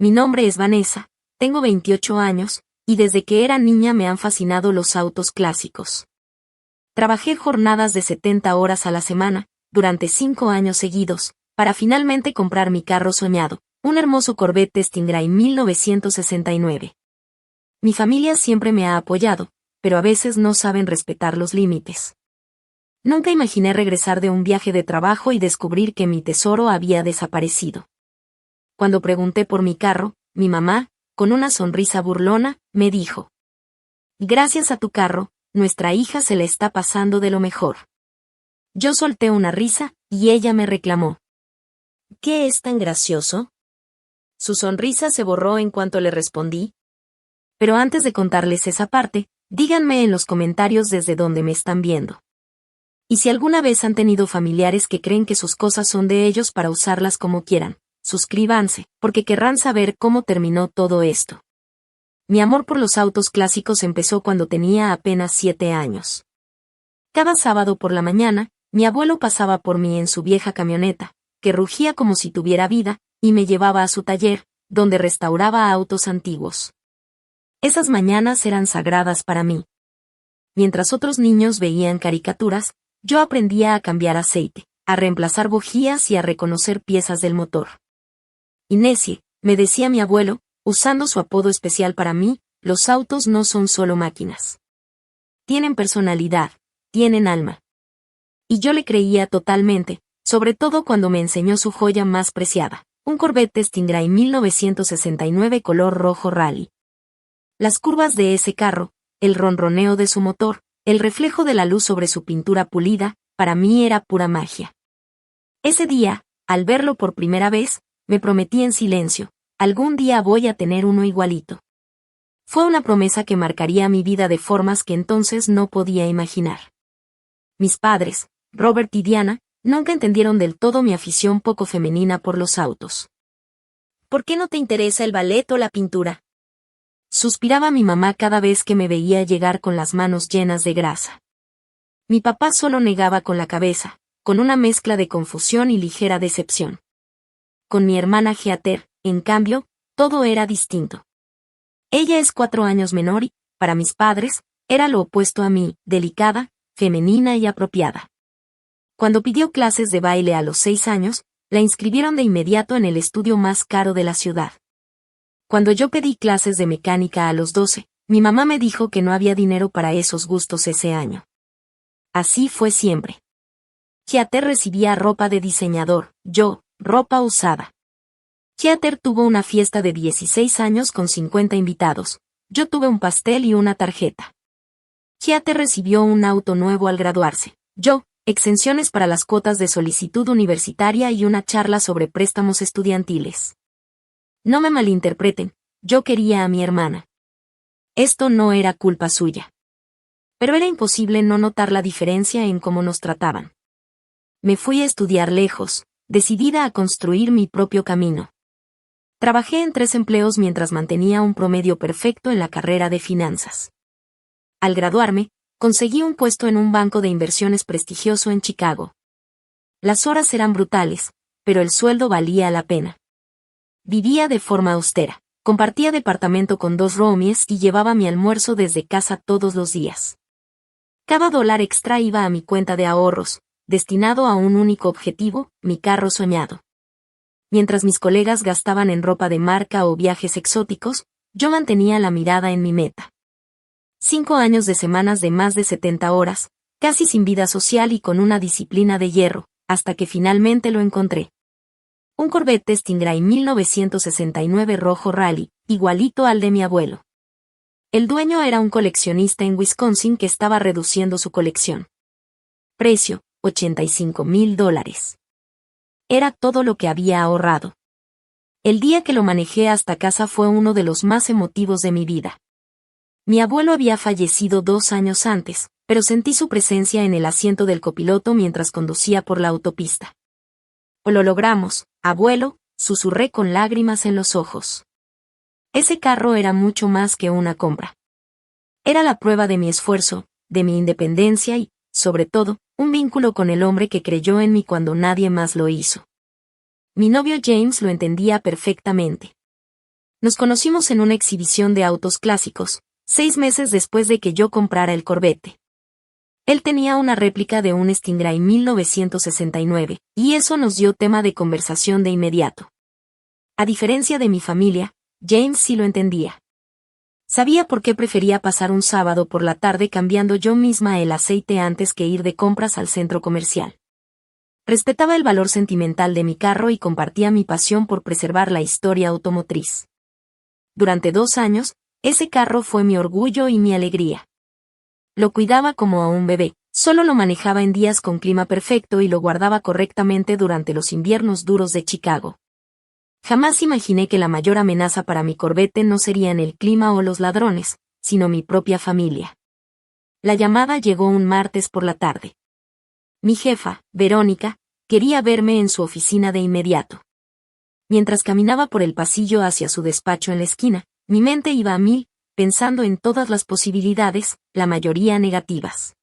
Mi nombre es Vanessa, tengo 28 años, y desde que era niña me han fascinado los autos clásicos. Trabajé jornadas de 70 horas a la semana, durante 5 años seguidos, para finalmente comprar mi carro soñado, un hermoso Corvette Stingray 1969. Mi familia siempre me ha apoyado, pero a veces no saben respetar los límites. Nunca imaginé regresar de un viaje de trabajo y descubrir que mi tesoro había desaparecido. Cuando pregunté por mi carro, mi mamá, con una sonrisa burlona, me dijo: «Gracias a tu carro, nuestra hija se le está pasando de lo mejor». Yo solté una risa, y ella me reclamó: «¿Qué es tan gracioso?». Su sonrisa se borró en cuanto le respondí: «Pero antes de contarles esa parte, díganme en los comentarios desde dónde me están viendo. Y si alguna vez han tenido familiares que creen que sus cosas son de ellos para usarlas como quieran, suscríbanse, porque querrán saber cómo terminó todo esto». Mi amor por los autos clásicos empezó cuando tenía apenas 7 años. Cada sábado por la mañana, mi abuelo pasaba por mí en su vieja camioneta, que rugía como si tuviera vida, y me llevaba a su taller, donde restauraba autos antiguos. Esas mañanas eran sagradas para mí. Mientras otros niños veían caricaturas, yo aprendía a cambiar aceite, a reemplazar bujías y a reconocer piezas del motor. «Inesie», me decía mi abuelo, usando su apodo especial para mí, «los autos no son solo máquinas. Tienen personalidad, tienen alma». Y yo le creía totalmente, sobre todo cuando me enseñó su joya más preciada, un Corvette Stingray 1969 color rojo rally. Las curvas de ese carro, el ronroneo de su motor, el reflejo de la luz sobre su pintura pulida, para mí era pura magia. Ese día, al verlo por primera vez, me prometí en silencio: algún día voy a tener uno igualito. Fue una promesa que marcaría mi vida de formas que entonces no podía imaginar. Mis padres, Robert y Diana, nunca entendieron del todo mi afición poco femenina por los autos. «¿Por qué no te interesa el ballet o la pintura?», suspiraba mi mamá cada vez que me veía llegar con las manos llenas de grasa. Mi papá solo negaba con la cabeza, con una mezcla de confusión y ligera decepción. Con mi hermana Heather, en cambio, todo era distinto. Ella es 4 años menor y, para mis padres, era lo opuesto a mí, delicada, femenina y apropiada. Cuando pidió clases de baile a los 6 años, la inscribieron de inmediato en el estudio más caro de la ciudad. Cuando yo pedí clases de mecánica a los 12, mi mamá me dijo que no había dinero para esos gustos ese año. Así fue siempre. Heather recibía ropa de diseñador, yo, ropa usada. Heather tuvo una fiesta de 16 años con 50 invitados, yo tuve un pastel y una tarjeta. Heather recibió un auto nuevo al graduarse, yo, exenciones para las cuotas de solicitud universitaria y una charla sobre préstamos estudiantiles. No me malinterpreten, yo quería a mi hermana. Esto no era culpa suya. Pero era imposible no notar la diferencia en cómo nos trataban. Me fui a estudiar lejos, decidida a construir mi propio camino. Trabajé en 3 empleos mientras mantenía un promedio perfecto en la carrera de finanzas. Al graduarme, conseguí un puesto en un banco de inversiones prestigioso en Chicago. Las horas eran brutales, pero el sueldo valía la pena. Vivía de forma austera, compartía departamento con 2 roomies y llevaba mi almuerzo desde casa todos los días. Cada dólar extra iba a mi cuenta de ahorros, destinado a un único objetivo, mi carro soñado. Mientras mis colegas gastaban en ropa de marca o viajes exóticos, yo mantenía la mirada en mi meta. 5 años de semanas de más de 70 horas, casi sin vida social y con una disciplina de hierro, hasta que finalmente lo encontré. Un Corvette Stingray 1969 rojo rally, igualito al de mi abuelo. El dueño era un coleccionista en Wisconsin que estaba reduciendo su colección. Precio: $85,000. Era todo lo que había ahorrado. El día que lo manejé hasta casa fue uno de los más emotivos de mi vida. Mi abuelo había fallecido 2 años antes, pero sentí su presencia en el asiento del copiloto mientras conducía por la autopista. «Lo logramos, abuelo», susurré con lágrimas en los ojos. Ese carro era mucho más que una compra. Era la prueba de mi esfuerzo, de mi independencia y, sobre todo, un vínculo con el hombre que creyó en mí cuando nadie más lo hizo. Mi novio James lo entendía perfectamente. Nos conocimos en una exhibición de autos clásicos, 6 meses después de que yo comprara el Corvette. Él tenía una réplica de un Stingray 1969, y eso nos dio tema de conversación de inmediato. A diferencia de mi familia, James sí lo entendía. Sabía por qué prefería pasar un sábado por la tarde cambiando yo misma el aceite antes que ir de compras al centro comercial. Respetaba el valor sentimental de mi carro y compartía mi pasión por preservar la historia automotriz. Durante 2 años, ese carro fue mi orgullo y mi alegría. Lo cuidaba como a un bebé, solo lo manejaba en días con clima perfecto y lo guardaba correctamente durante los inviernos duros de Chicago. Jamás imaginé que la mayor amenaza para mi Corvette no serían el clima o los ladrones, sino mi propia familia. La llamada llegó un martes por la tarde. Mi jefa, Verónica, quería verme en su oficina de inmediato. Mientras caminaba por el pasillo hacia su despacho en la esquina, mi mente iba a 1000, pensando en todas las posibilidades, la mayoría negativas.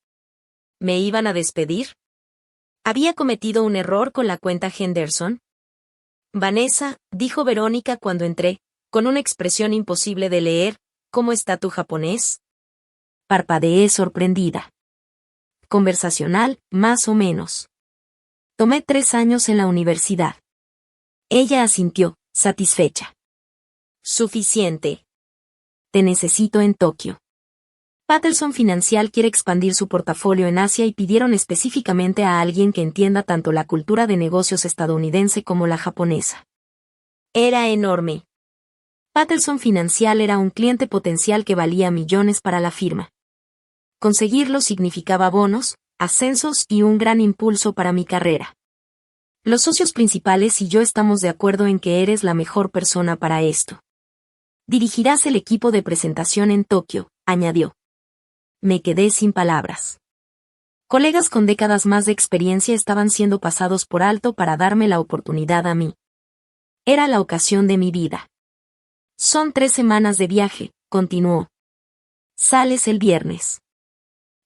¿Me iban a despedir? ¿Había cometido un error con la cuenta Henderson? Vanessa, dijo Verónica cuando entré, con una expresión imposible de leer, ¿cómo está tu japonés? Parpadeé sorprendida. Conversacional, más o menos. Tomé 3 años en la universidad. Ella asintió, satisfecha. Suficiente. Te necesito en Tokio. Paterson Financial quiere expandir su portafolio en Asia y pidieron específicamente a alguien que entienda tanto la cultura de negocios estadounidense como la japonesa. Era enorme. Paterson Financial era un cliente potencial que valía millones para la firma. Conseguirlo significaba bonos, ascensos y un gran impulso para mi carrera. Los socios principales y yo estamos de acuerdo en que eres la mejor persona para esto. Dirigirás el equipo de presentación en Tokio, añadió. Me quedé sin palabras. Colegas con décadas más de experiencia estaban siendo pasados por alto para darme la oportunidad a mí. Era la ocasión de mi vida. Son 3 semanas de viaje, continuó. Sales el viernes.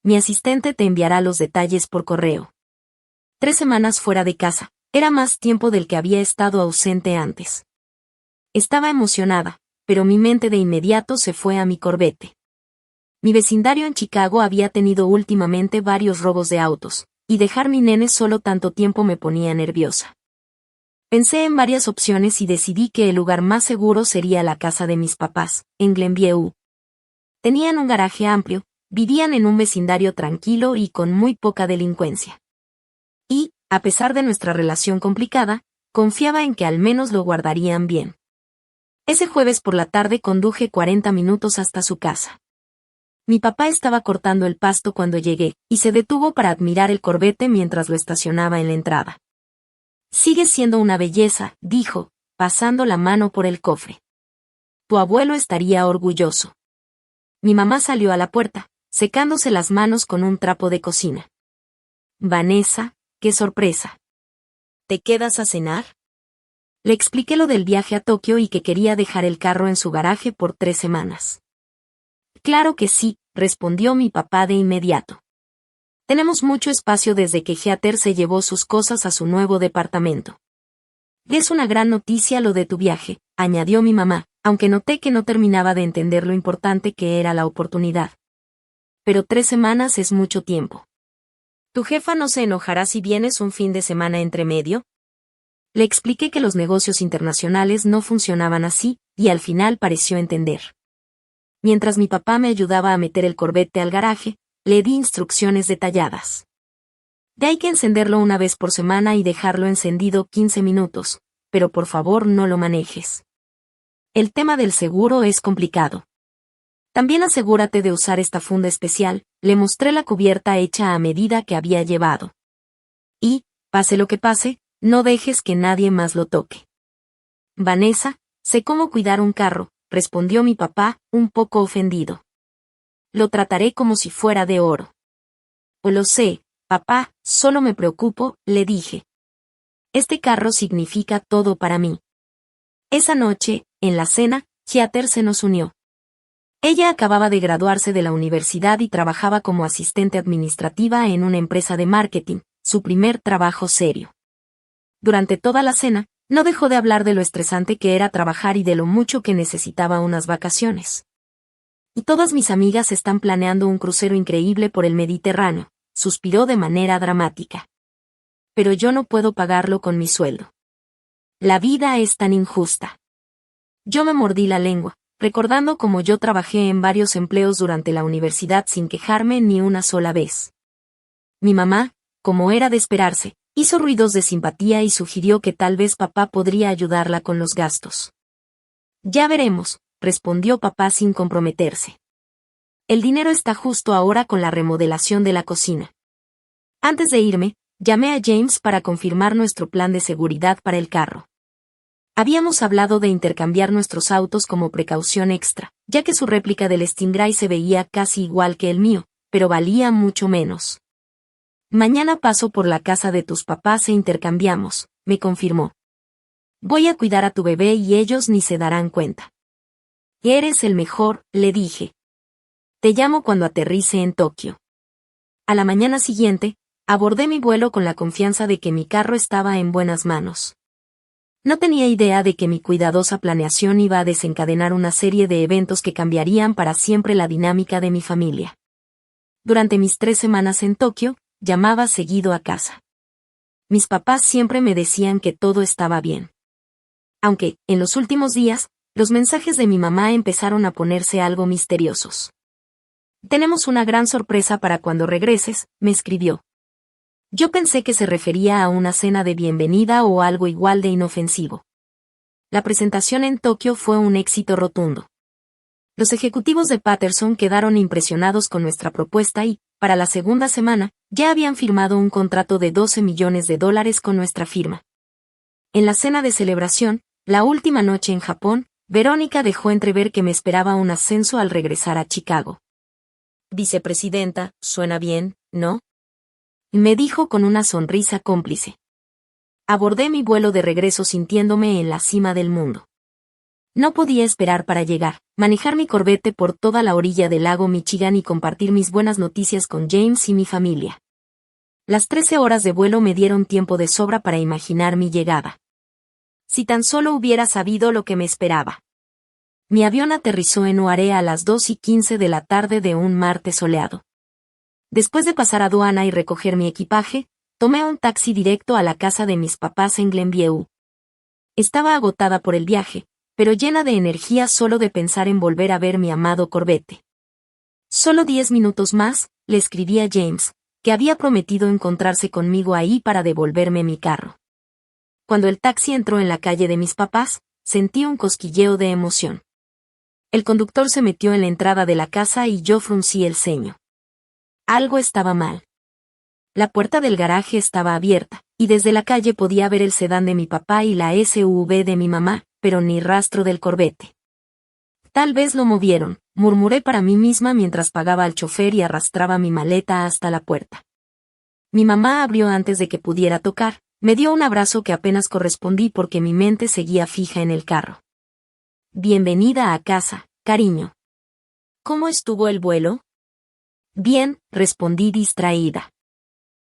Mi asistente te enviará los detalles por correo. 3 semanas fuera de casa, era más tiempo del que había estado ausente antes. Estaba emocionada, pero mi mente de inmediato se fue a mi Corvette. Mi vecindario en Chicago había tenido últimamente varios robos de autos, y dejar mi nene solo tanto tiempo me ponía nerviosa. Pensé en varias opciones y decidí que el lugar más seguro sería la casa de mis papás, en Glenview. Tenían un garaje amplio, vivían en un vecindario tranquilo y con muy poca delincuencia. Y, a pesar de nuestra relación complicada, confiaba en que al menos lo guardarían bien. Ese jueves por la tarde conduje 40 minutos hasta su casa. Mi papá estaba cortando el pasto cuando llegué, y se detuvo para admirar el Corvette mientras lo estacionaba en la entrada. Sigue siendo una belleza, dijo, pasando la mano por el cofre. Tu abuelo estaría orgulloso. Mi mamá salió a la puerta, secándose las manos con un trapo de cocina. Vanessa, qué sorpresa. ¿Te quedas a cenar? Le expliqué lo del viaje a Tokio y que quería dejar el carro en su garaje por 3 semanas. Claro que sí, respondió mi papá de inmediato. Tenemos mucho espacio desde que Heather se llevó sus cosas a su nuevo departamento. Es una gran noticia lo de tu viaje, añadió mi mamá, aunque noté que no terminaba de entender lo importante que era la oportunidad. Pero 3 semanas es mucho tiempo. ¿Tu jefa no se enojará si vienes un fin de semana entre medio? Le expliqué que los negocios internacionales no funcionaban así, y al final pareció entender. Mientras mi papá me ayudaba a meter el Corvette al garaje, le di instrucciones detalladas. Hay que encenderlo una vez por semana y dejarlo encendido 15 minutos, pero por favor no lo manejes. El tema del seguro es complicado. También asegúrate de usar esta funda especial, le mostré la cubierta hecha a medida que había llevado. Y, pase lo que pase, no dejes que nadie más lo toque. Vanessa, sé cómo cuidar un carro, respondió mi papá, un poco ofendido. Lo trataré como si fuera de oro. Lo sé, papá, solo me preocupo, le dije. Este carro significa todo para mí. Esa noche, en la cena, Heather se nos unió. Ella acababa de graduarse de la universidad y trabajaba como asistente administrativa en una empresa de marketing, su primer trabajo serio. Durante toda la cena, No dejó de hablar de lo estresante que era trabajar y de lo mucho que necesitaba unas vacaciones. Y todas mis amigas están planeando un crucero increíble por el Mediterráneo, suspiró de manera dramática. Pero yo no puedo pagarlo con mi sueldo. La vida es tan injusta. Yo me mordí la lengua, recordando cómo yo trabajé en varios empleos durante la universidad sin quejarme ni una sola vez. Mi mamá, como era de esperarse, hizo ruidos de simpatía y sugirió que tal vez papá podría ayudarla con los gastos. Ya veremos, respondió papá sin comprometerse. El dinero está justo ahora con la remodelación de la cocina. Antes de irme, llamé a James para confirmar nuestro plan de seguridad para el carro. Habíamos hablado de intercambiar nuestros autos como precaución extra, ya que su réplica del Stingray se veía casi igual que el mío, pero valía mucho menos. Mañana paso por la casa de tus papás e intercambiamos, me confirmó. Voy a cuidar a tu bebé y ellos ni se darán cuenta. Eres el mejor, le dije. Te llamo cuando aterrice en Tokio. A la mañana siguiente, abordé mi vuelo con la confianza de que mi carro estaba en buenas manos. No tenía idea de que mi cuidadosa planeación iba a desencadenar una serie de eventos que cambiarían para siempre la dinámica de mi familia. Durante mis 3 semanas en Tokio, llamaba seguido a casa. Mis papás siempre me decían que todo estaba bien. Aunque, en los últimos días, los mensajes de mi mamá empezaron a ponerse algo misteriosos. Tenemos una gran sorpresa para cuando regreses, me escribió. Yo pensé que se refería a una cena de bienvenida o algo igual de inofensivo. La presentación en Tokio fue un éxito rotundo. Los ejecutivos de Patterson quedaron impresionados con nuestra propuesta y, para la segunda semana, ya habían firmado un contrato de $12 millones con nuestra firma. En la cena de celebración, la última noche en Japón, Verónica dejó entrever que me esperaba un ascenso al regresar a Chicago. Vicepresidenta, suena bien, ¿no? Me dijo con una sonrisa cómplice. Abordé mi vuelo de regreso sintiéndome en la cima del mundo. No podía esperar para llegar, manejar mi Corvette por toda la orilla del lago Michigan y compartir mis buenas noticias con James y mi familia. Las 13 horas de vuelo me dieron tiempo de sobra para imaginar mi llegada. Si tan solo hubiera sabido lo que me esperaba. Mi avión aterrizó en Uare a las 2:15 de la tarde de un martes soleado. Después de pasar aduana y recoger mi equipaje, tomé un taxi directo a la casa de mis papás en Glenview. Estaba agotada por el viaje, pero llena de energía solo de pensar en volver a ver mi amado Corvette. Solo 10 minutos más, le escribí a James, que había prometido encontrarse conmigo ahí para devolverme mi carro. Cuando el taxi entró en la calle de mis papás, sentí un cosquilleo de emoción. El conductor se metió en la entrada de la casa y yo fruncí el ceño. Algo estaba mal. La puerta del garaje estaba abierta, y desde la calle podía ver el sedán de mi papá y la SUV de mi mamá, pero ni rastro del Corvette. Tal vez lo movieron, murmuré para mí misma mientras pagaba al chofer y arrastraba mi maleta hasta la puerta. Mi mamá abrió antes de que pudiera tocar, me dio un abrazo que apenas correspondí porque mi mente seguía fija en el carro. Bienvenida a casa, cariño. ¿Cómo estuvo el vuelo? Bien, respondí distraída.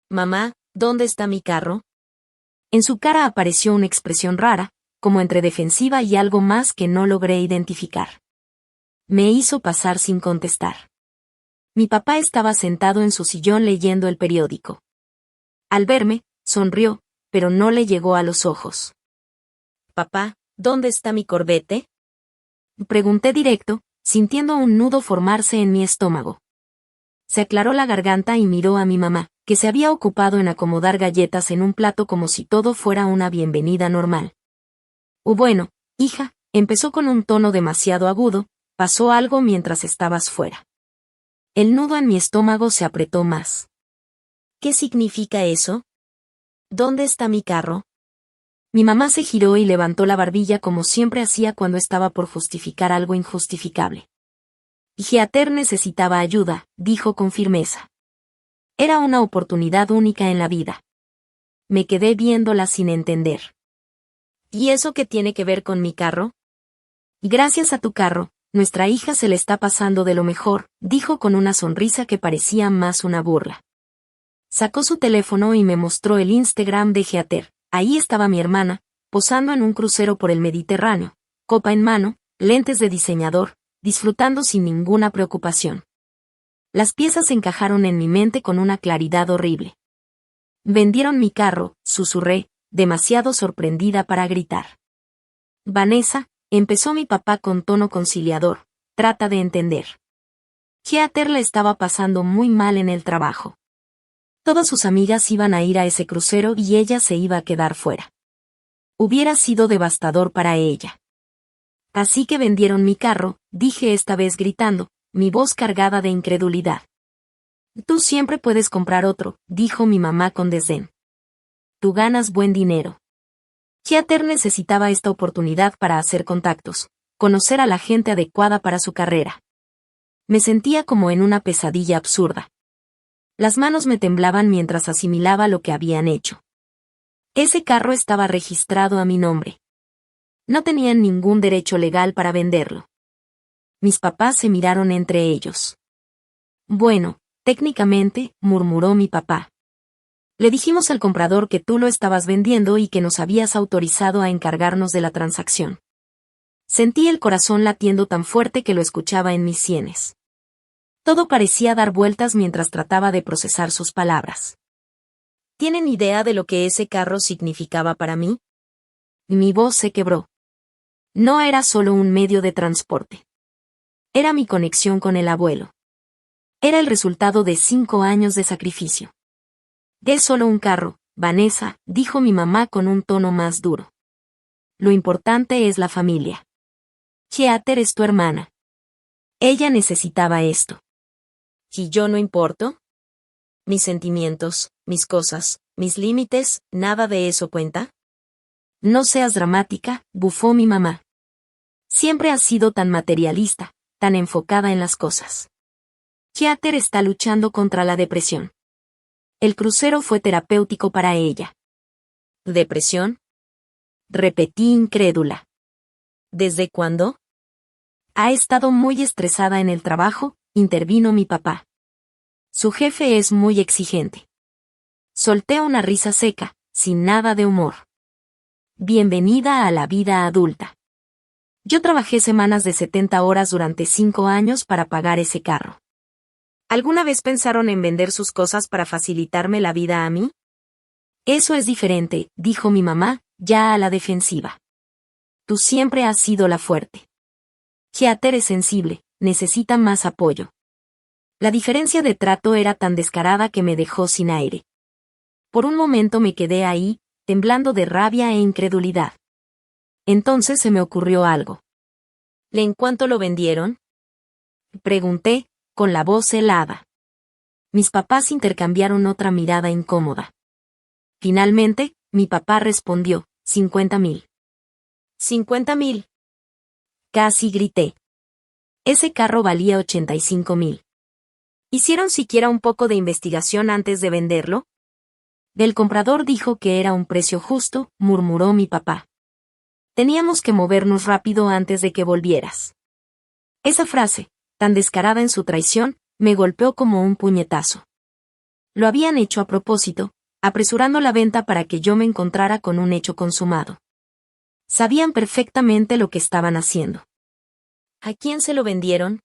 Mamá, ¿dónde está mi carro? En su cara apareció una expresión rara, como entre defensiva y algo más que no logré identificar. Me hizo pasar sin contestar. Mi papá estaba sentado en su sillón leyendo el periódico. Al verme, sonrió, pero no le llegó a los ojos. Papá, ¿dónde está mi Corvette? Pregunté directo, sintiendo un nudo formarse en mi estómago. Se aclaró la garganta y miró a mi mamá, que se había ocupado en acomodar galletas en un plato como si todo fuera una bienvenida normal. Bueno, hija, empezó con un tono demasiado agudo, pasó algo mientras estabas fuera. El nudo en mi estómago se apretó más. ¿Qué significa eso? ¿Dónde está mi carro? Mi mamá se giró y levantó la barbilla como siempre hacía cuando estaba por justificar algo injustificable. Geater necesitaba ayuda, dijo con firmeza. Era una oportunidad única en la vida. Me quedé viéndola sin entender. ¿Y eso qué tiene que ver con mi carro? Gracias a tu carro, nuestra hija se le está pasando de lo mejor, dijo con una sonrisa que parecía más una burla. Sacó su teléfono y me mostró el Instagram de Geater. Ahí estaba mi hermana, posando en un crucero por el Mediterráneo, copa en mano, lentes de diseñador, disfrutando sin ninguna preocupación. Las piezas encajaron en mi mente con una claridad horrible. Vendieron mi carro, susurré, demasiado sorprendida para gritar. Vanessa, empezó mi papá con tono conciliador, trata de entender. Heather le estaba pasando muy mal en el trabajo. Todas sus amigas iban a ir a ese crucero y ella se iba a quedar fuera. Hubiera sido devastador para ella. Así que vendieron mi carro, dije esta vez gritando, mi voz cargada de incredulidad. Tú siempre puedes comprar otro, dijo mi mamá con desdén. Tú ganas buen dinero. Heather necesitaba esta oportunidad para hacer contactos, conocer a la gente adecuada para su carrera. Me sentía como en una pesadilla absurda. Las manos me temblaban mientras asimilaba lo que habían hecho. Ese carro estaba registrado a mi nombre. No tenían ningún derecho legal para venderlo. Mis papás se miraron entre ellos. Bueno, técnicamente, murmuró mi papá. Le dijimos al comprador que tú lo estabas vendiendo y que nos habías autorizado a encargarnos de la transacción. Sentí el corazón latiendo tan fuerte que lo escuchaba en mis sienes. Todo parecía dar vueltas mientras trataba de procesar sus palabras. ¿Tienen idea de lo que ese carro significaba para mí? Mi voz se quebró. No era solo un medio de transporte. Era mi conexión con el abuelo. Era el resultado de 5 años de sacrificio. Es solo un carro, Vanessa, dijo mi mamá con un tono más duro. Lo importante es la familia. Heather es tu hermana. Ella necesitaba esto. ¿Y yo no importo? Mis sentimientos, mis cosas, mis límites, ¿nada de eso cuenta? No seas dramática, bufó mi mamá. Siempre has sido tan materialista, tan enfocada en las cosas. Heather está luchando contra la depresión. El crucero fue terapéutico para ella. ¿Depresión? Repetí incrédula. ¿Desde cuándo? Ha estado muy estresada en el trabajo, intervino mi papá. Su jefe es muy exigente. Solté una risa seca, sin nada de humor. Bienvenida a la vida adulta. Yo trabajé semanas de 70 horas durante 5 años para pagar ese carro. ¿Alguna vez pensaron en vender sus cosas para facilitarme la vida a mí? Eso es diferente, dijo mi mamá, ya a la defensiva. Tú siempre has sido la fuerte. Heather es sensible, necesita más apoyo. La diferencia de trato era tan descarada que me dejó sin aire. Por un momento me quedé ahí, temblando de rabia e incredulidad. Entonces se me ocurrió algo. ¿En cuánto lo vendieron? Pregunté, con la voz helada. Mis papás intercambiaron otra mirada incómoda. Finalmente, mi papá respondió, 50,000. ¿50,000? Casi grité. Ese carro valía 85,000. ¿Hicieron siquiera un poco de investigación antes de venderlo? El comprador dijo que era un precio justo, murmuró mi papá. Teníamos que movernos rápido antes de que volvieras. Esa frase, tan descarada en su traición, me golpeó como un puñetazo. Lo habían hecho a propósito, apresurando la venta para que yo me encontrara con un hecho consumado. Sabían perfectamente lo que estaban haciendo. ¿A quién se lo vendieron?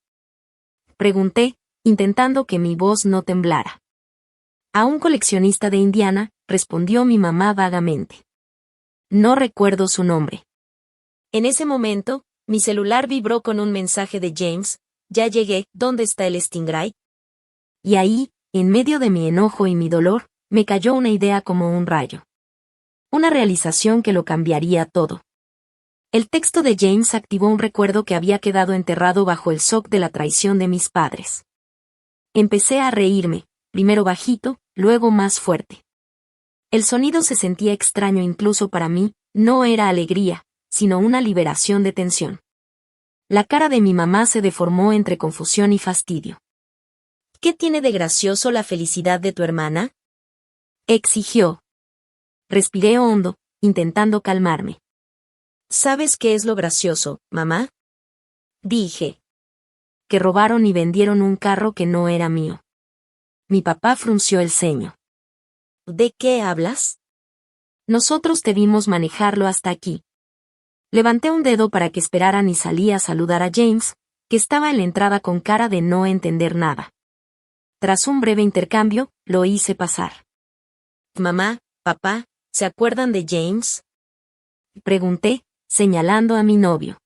Pregunté, intentando que mi voz no temblara. A un coleccionista de Indiana, respondió mi mamá vagamente. No recuerdo su nombre. En ese momento, mi celular vibró con un mensaje de James. Ya llegué, ¿dónde está el Stingray? Y ahí, en medio de mi enojo y mi dolor, me cayó una idea como un rayo. Una realización que lo cambiaría todo. El texto de James activó un recuerdo que había quedado enterrado bajo el shock de la traición de mis padres. Empecé a reírme, primero bajito, luego más fuerte. El sonido se sentía extraño incluso para mí, no era alegría, sino una liberación de tensión. La cara de mi mamá se deformó entre confusión y fastidio. ¿Qué tiene de gracioso la felicidad de tu hermana? Exigió. Respiré hondo, intentando calmarme. ¿Sabes qué es lo gracioso, mamá? Dije. Que robaron y vendieron un carro que no era mío. Mi papá frunció el ceño. ¿De qué hablas? Nosotros debimos manejarlo hasta aquí. Levanté un dedo para que esperaran y salí a saludar a James, que estaba en la entrada con cara de no entender nada. Tras un breve intercambio, lo hice pasar. «Mamá, papá, ¿se acuerdan de James?», pregunté, señalando a mi novio.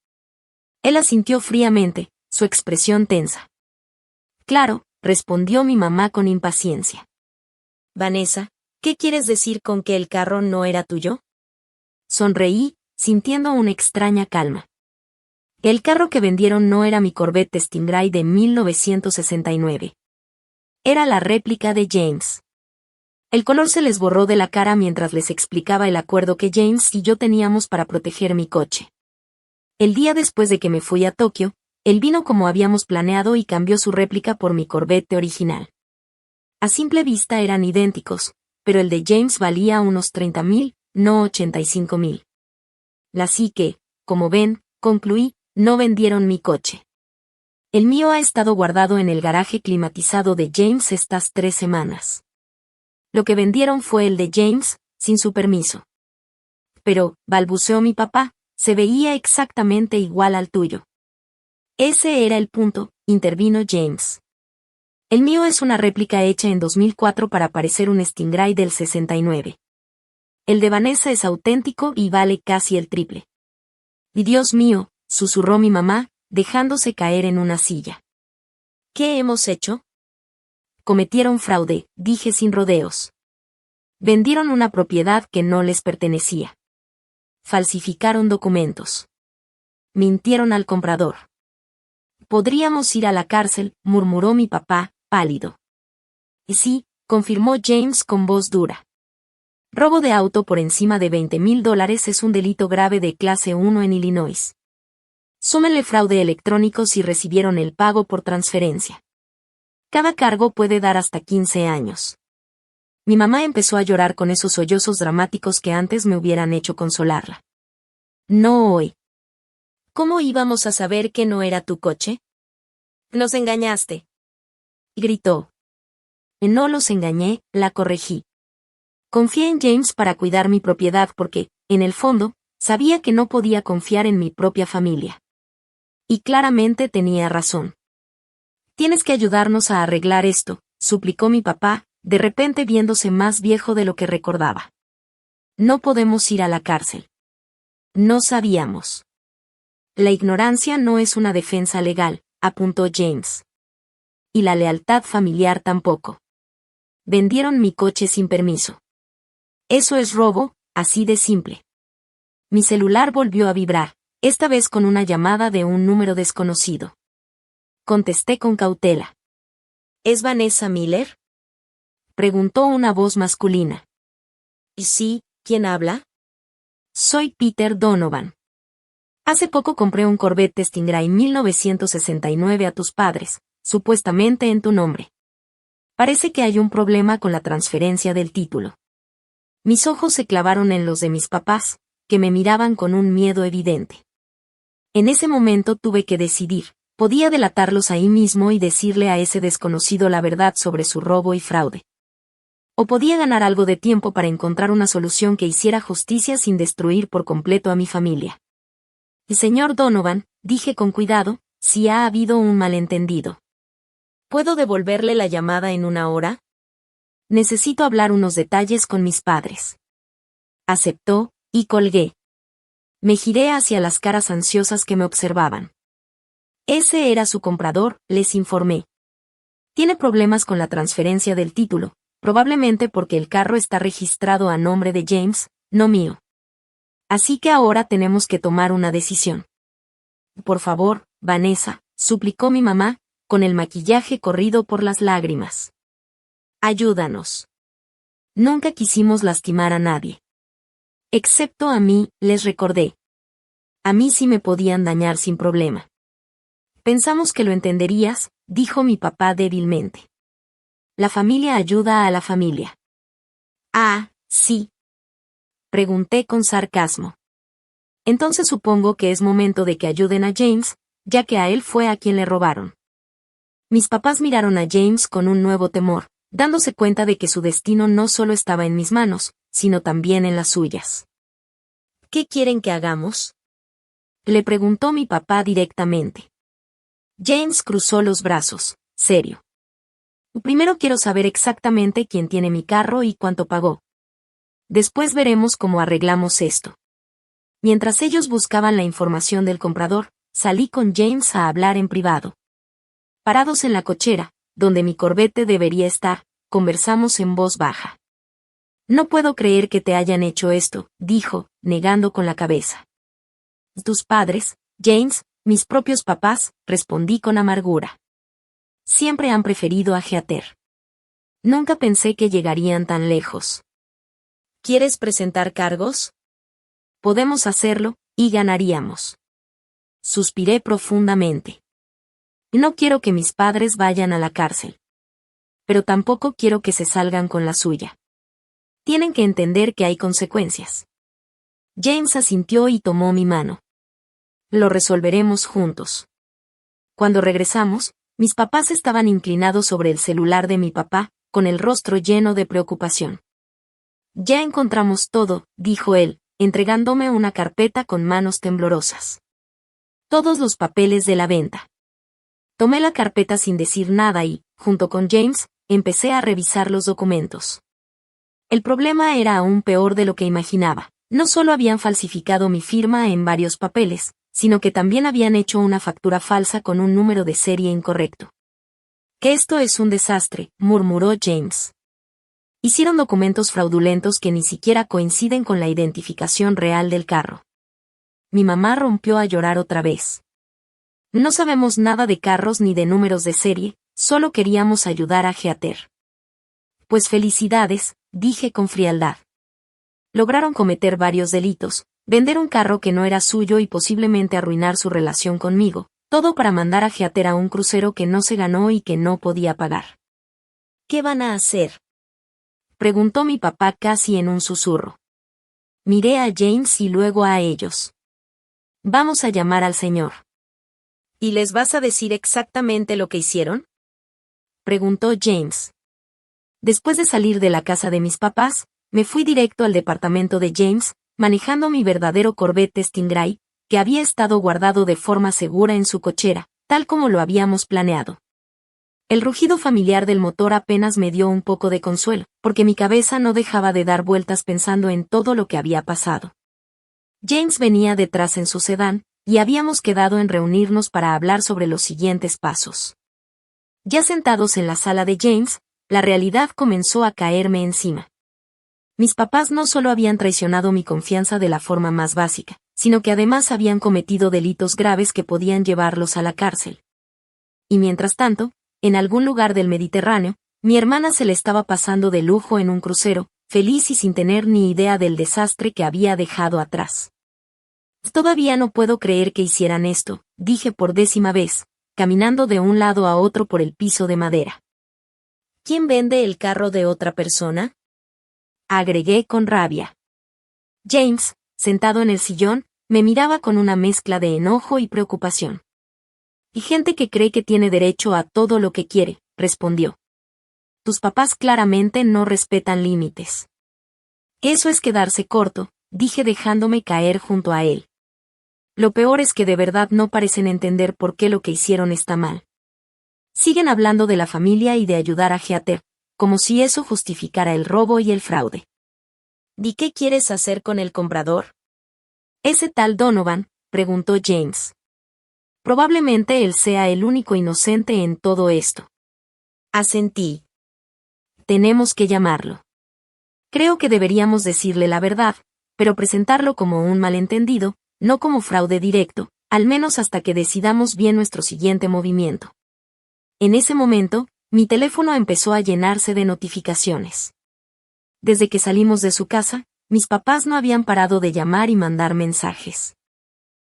Él asintió fríamente, su expresión tensa. «Claro», respondió mi mamá con impaciencia. «Vanessa, ¿qué quieres decir con que el carro no era tuyo?». Sonreí, sintiendo una extraña calma. El carro que vendieron no era mi Corvette Stingray de 1969. Era la réplica de James. El color se les borró de la cara mientras les explicaba el acuerdo que James y yo teníamos para proteger mi coche. El día después de que me fui a Tokio, él vino como habíamos planeado y cambió su réplica por mi Corvette original. A simple vista eran idénticos, pero el de James valía unos 30,000, no 85,000. Así que, como ven, concluí, no vendieron mi coche. El mío ha estado guardado en el garaje climatizado de James estas 3 semanas. Lo que vendieron fue el de James, sin su permiso. Pero, balbuceó mi papá, se veía exactamente igual al tuyo. Ese era el punto, intervino James. El mío es una réplica hecha en 2004 para parecer un Stingray del 69. El de Vanessa es auténtico y vale casi el triple. Y Dios mío, susurró mi mamá, dejándose caer en una silla. ¿Qué hemos hecho? Cometieron fraude, dije sin rodeos. Vendieron una propiedad que no les pertenecía. Falsificaron documentos. Mintieron al comprador. Podríamos ir a la cárcel, murmuró mi papá, pálido. Y sí, confirmó James con voz dura. Robo de auto por encima de $20,000 es un delito grave de clase 1 en Illinois. Súmenle fraude electrónico si recibieron el pago por transferencia. Cada cargo puede dar hasta 15 años. Mi mamá empezó a llorar con esos sollozos dramáticos que antes me hubieran hecho consolarla. No hoy. ¿Cómo íbamos a saber que no era tu coche? Nos engañaste. Gritó. No los engañé, la corregí. Confié en James para cuidar mi propiedad porque, en el fondo, sabía que no podía confiar en mi propia familia. Y claramente tenía razón. Tienes que ayudarnos a arreglar esto, suplicó mi papá, de repente viéndose más viejo de lo que recordaba. No podemos ir a la cárcel. No sabíamos. La ignorancia no es una defensa legal, apuntó James. Y la lealtad familiar tampoco. Vendieron mi coche sin permiso. Eso es robo, así de simple. Mi celular volvió a vibrar, esta vez con una llamada de un número desconocido. Contesté con cautela. ¿Es Vanessa Miller?, preguntó una voz masculina. ¿Y sí, quién habla? Soy Peter Donovan. Hace poco compré un Corvette Stingray 1969 a tus padres, supuestamente en tu nombre. Parece que hay un problema con la transferencia del título. Mis ojos se clavaron en los de mis papás, que me miraban con un miedo evidente. En ese momento tuve que decidir, podía delatarlos ahí mismo y decirle a ese desconocido la verdad sobre su robo y fraude. O podía ganar algo de tiempo para encontrar una solución que hiciera justicia sin destruir por completo a mi familia. Y señor Donovan, dije con cuidado, si ha habido un malentendido. ¿Puedo devolverle la llamada en 1 hora? Necesito hablar unos detalles con mis padres. Aceptó, y colgué. Me giré hacia las caras ansiosas que me observaban. Ese era su comprador, les informé. Tiene problemas con la transferencia del título, probablemente porque el carro está registrado a nombre de James, no mío. Así que ahora tenemos que tomar una decisión. Por favor, Vanessa, suplicó mi mamá, con el maquillaje corrido por las lágrimas. Ayúdanos. Nunca quisimos lastimar a nadie. Excepto a mí, les recordé. A mí sí me podían dañar sin problema. Pensamos que lo entenderías, dijo mi papá débilmente. La familia ayuda a la familia. Ah, sí. Pregunté con sarcasmo. Entonces supongo que es momento de que ayuden a James, ya que a él fue a quien le robaron. Mis papás miraron a James con un nuevo temor, dándose cuenta de que su destino no solo estaba en mis manos, sino también en las suyas. ¿Qué quieren que hagamos?, le preguntó mi papá directamente. James cruzó los brazos, serio. Primero quiero saber exactamente quién tiene mi carro y cuánto pagó. Después veremos cómo arreglamos esto. Mientras ellos buscaban la información del comprador, salí con James a hablar en privado. Parados en la cochera, donde mi Corvette debería estar, conversamos en voz baja. No puedo creer que te hayan hecho esto, dijo, negando con la cabeza. Tus padres, James, mis propios papás, respondí con amargura. Siempre han preferido a Heather. Nunca pensé que llegarían tan lejos. ¿Quieres presentar cargos? Podemos hacerlo, y ganaríamos. Suspiré profundamente. No quiero que mis padres vayan a la cárcel. Pero tampoco quiero que se salgan con la suya. Tienen que entender que hay consecuencias. James asintió y tomó mi mano. Lo resolveremos juntos. Cuando regresamos, mis papás estaban inclinados sobre el celular de mi papá, con el rostro lleno de preocupación. Ya encontramos todo, dijo él, entregándome una carpeta con manos temblorosas. Todos los papeles de la venta. Tomé la carpeta sin decir nada y, junto con James, empecé a revisar los documentos. El problema era aún peor de lo que imaginaba. No solo habían falsificado mi firma en varios papeles, sino que también habían hecho una factura falsa con un número de serie incorrecto. Que esto es un desastre, murmuró James. Hicieron documentos fraudulentos que ni siquiera coinciden con la identificación real del carro. Mi mamá rompió a llorar otra vez. No sabemos nada de carros ni de números de serie, solo queríamos ayudar a Heather. Pues felicidades, dije con frialdad. Lograron cometer varios delitos, vender un carro que no era suyo y posiblemente arruinar su relación conmigo, todo para mandar a Heather a un crucero que no se ganó y que no podía pagar. ¿Qué van a hacer?, preguntó mi papá casi en un susurro. Miré a James y luego a ellos. Vamos a llamar al señor. ¿Y les vas a decir exactamente lo que hicieron?, preguntó James. Después de salir de la casa de mis papás, me fui directo al departamento de James, manejando mi verdadero Corvette Stingray, que había estado guardado de forma segura en su cochera, tal como lo habíamos planeado. El rugido familiar del motor apenas me dio un poco de consuelo, porque mi cabeza no dejaba de dar vueltas pensando en todo lo que había pasado. James venía detrás en su sedán, y habíamos quedado en reunirnos para hablar sobre los siguientes pasos. Ya sentados en la sala de James, la realidad comenzó a caerme encima. Mis papás no solo habían traicionado mi confianza de la forma más básica, sino que además habían cometido delitos graves que podían llevarlos a la cárcel. Y mientras tanto, en algún lugar del Mediterráneo, mi hermana se le estaba pasando de lujo en un crucero, feliz y sin tener ni idea del desastre que había dejado atrás. Todavía no puedo creer que hicieran esto, dije por 10ª vez, caminando de un lado a otro por el piso de madera. ¿Quién vende el carro de otra persona?, agregué con rabia. James, sentado en el sillón, me miraba con una mezcla de enojo y preocupación. Y gente que cree que tiene derecho a todo lo que quiere, respondió. Tus papás claramente no respetan límites. Eso es quedarse corto, dije dejándome caer junto a él. Lo peor es que de verdad no parecen entender por qué lo que hicieron está mal. Siguen hablando de la familia y de ayudar a Heather, como si eso justificara el robo y el fraude. ¿Y qué quieres hacer con el comprador?, ese tal Donovan, preguntó James. Probablemente él sea el único inocente en todo esto. Asentí. Tenemos que llamarlo. Creo que deberíamos decirle la verdad, pero presentarlo como un malentendido, no como fraude directo, al menos hasta que decidamos bien nuestro siguiente movimiento. En ese momento, mi teléfono empezó a llenarse de notificaciones. Desde que salimos de su casa, mis papás no habían parado de llamar y mandar mensajes.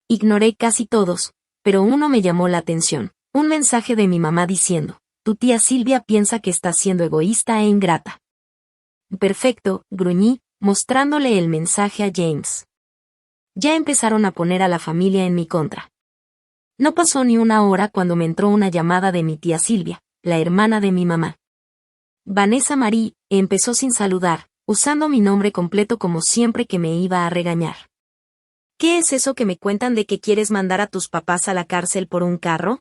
Ignoré casi todos, pero uno me llamó la atención, un mensaje de mi mamá diciendo, tu tía Silvia piensa que estás siendo egoísta e ingrata. Perfecto, gruñí, mostrándole el mensaje a James. Ya empezaron a poner a la familia en mi contra. No pasó ni una hora cuando me entró una llamada de mi tía Silvia, la hermana de mi mamá. Vanessa Marie, empezó sin saludar, usando mi nombre completo como siempre que me iba a regañar. ¿Qué es eso que me cuentan de que quieres mandar a tus papás a la cárcel por un carro?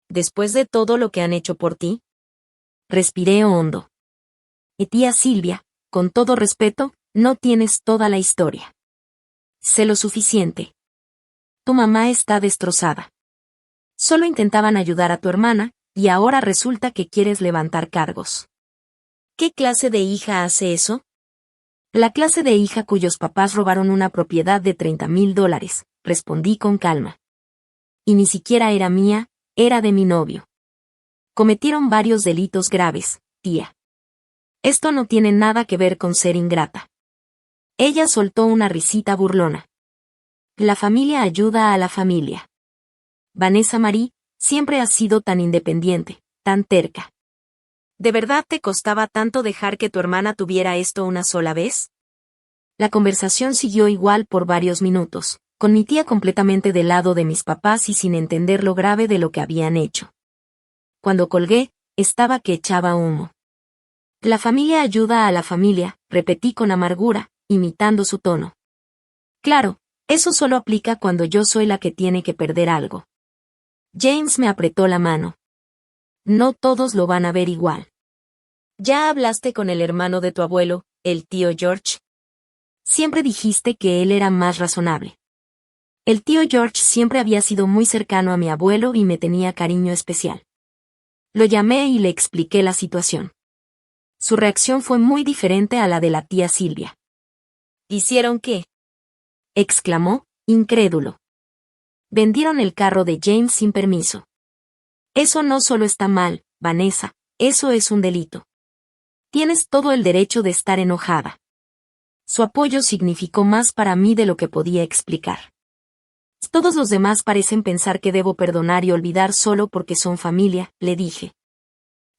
¿Después de todo lo que han hecho por ti? Respiré hondo. Tía Silvia, con todo respeto, no tienes toda la historia. Sé lo suficiente. Tu mamá está destrozada. Solo intentaban ayudar a tu hermana, y ahora resulta que quieres levantar cargos. ¿Qué clase de hija hace eso? La clase de hija cuyos papás robaron una propiedad de $30,000, respondí con calma. Y ni siquiera era mía, era de mi novio. Cometieron varios delitos graves, tía. Esto no tiene nada que ver con ser ingrata. Ella soltó una risita burlona. La familia ayuda a la familia. Vanessa Marie, siempre has sido tan independiente, tan terca. ¿De verdad te costaba tanto dejar que tu hermana tuviera esto una sola vez? La conversación siguió igual por varios minutos, con mi tía completamente del lado de mis papás y sin entender lo grave de lo que habían hecho. Cuando colgué, estaba que echaba humo. La familia ayuda a la familia, repetí con amargura, imitando su tono. Claro, eso solo aplica cuando yo soy la que tiene que perder algo. James me apretó la mano. No todos lo van a ver igual. ¿Ya hablaste con el hermano de tu abuelo, el tío George? Siempre dijiste que él era más razonable. El tío George siempre había sido muy cercano a mi abuelo y me tenía cariño especial. Lo llamé y le expliqué la situación. Su reacción fue muy diferente a la de la tía Silvia. ¿Hicieron qué? Exclamó, incrédulo. Vendieron el carro de James sin permiso. Eso no solo está mal, Vanessa, eso es un delito. Tienes todo el derecho de estar enojada. Su apoyo significó más para mí de lo que podía explicar. Todos los demás parecen pensar que debo perdonar y olvidar solo porque son familia, le dije.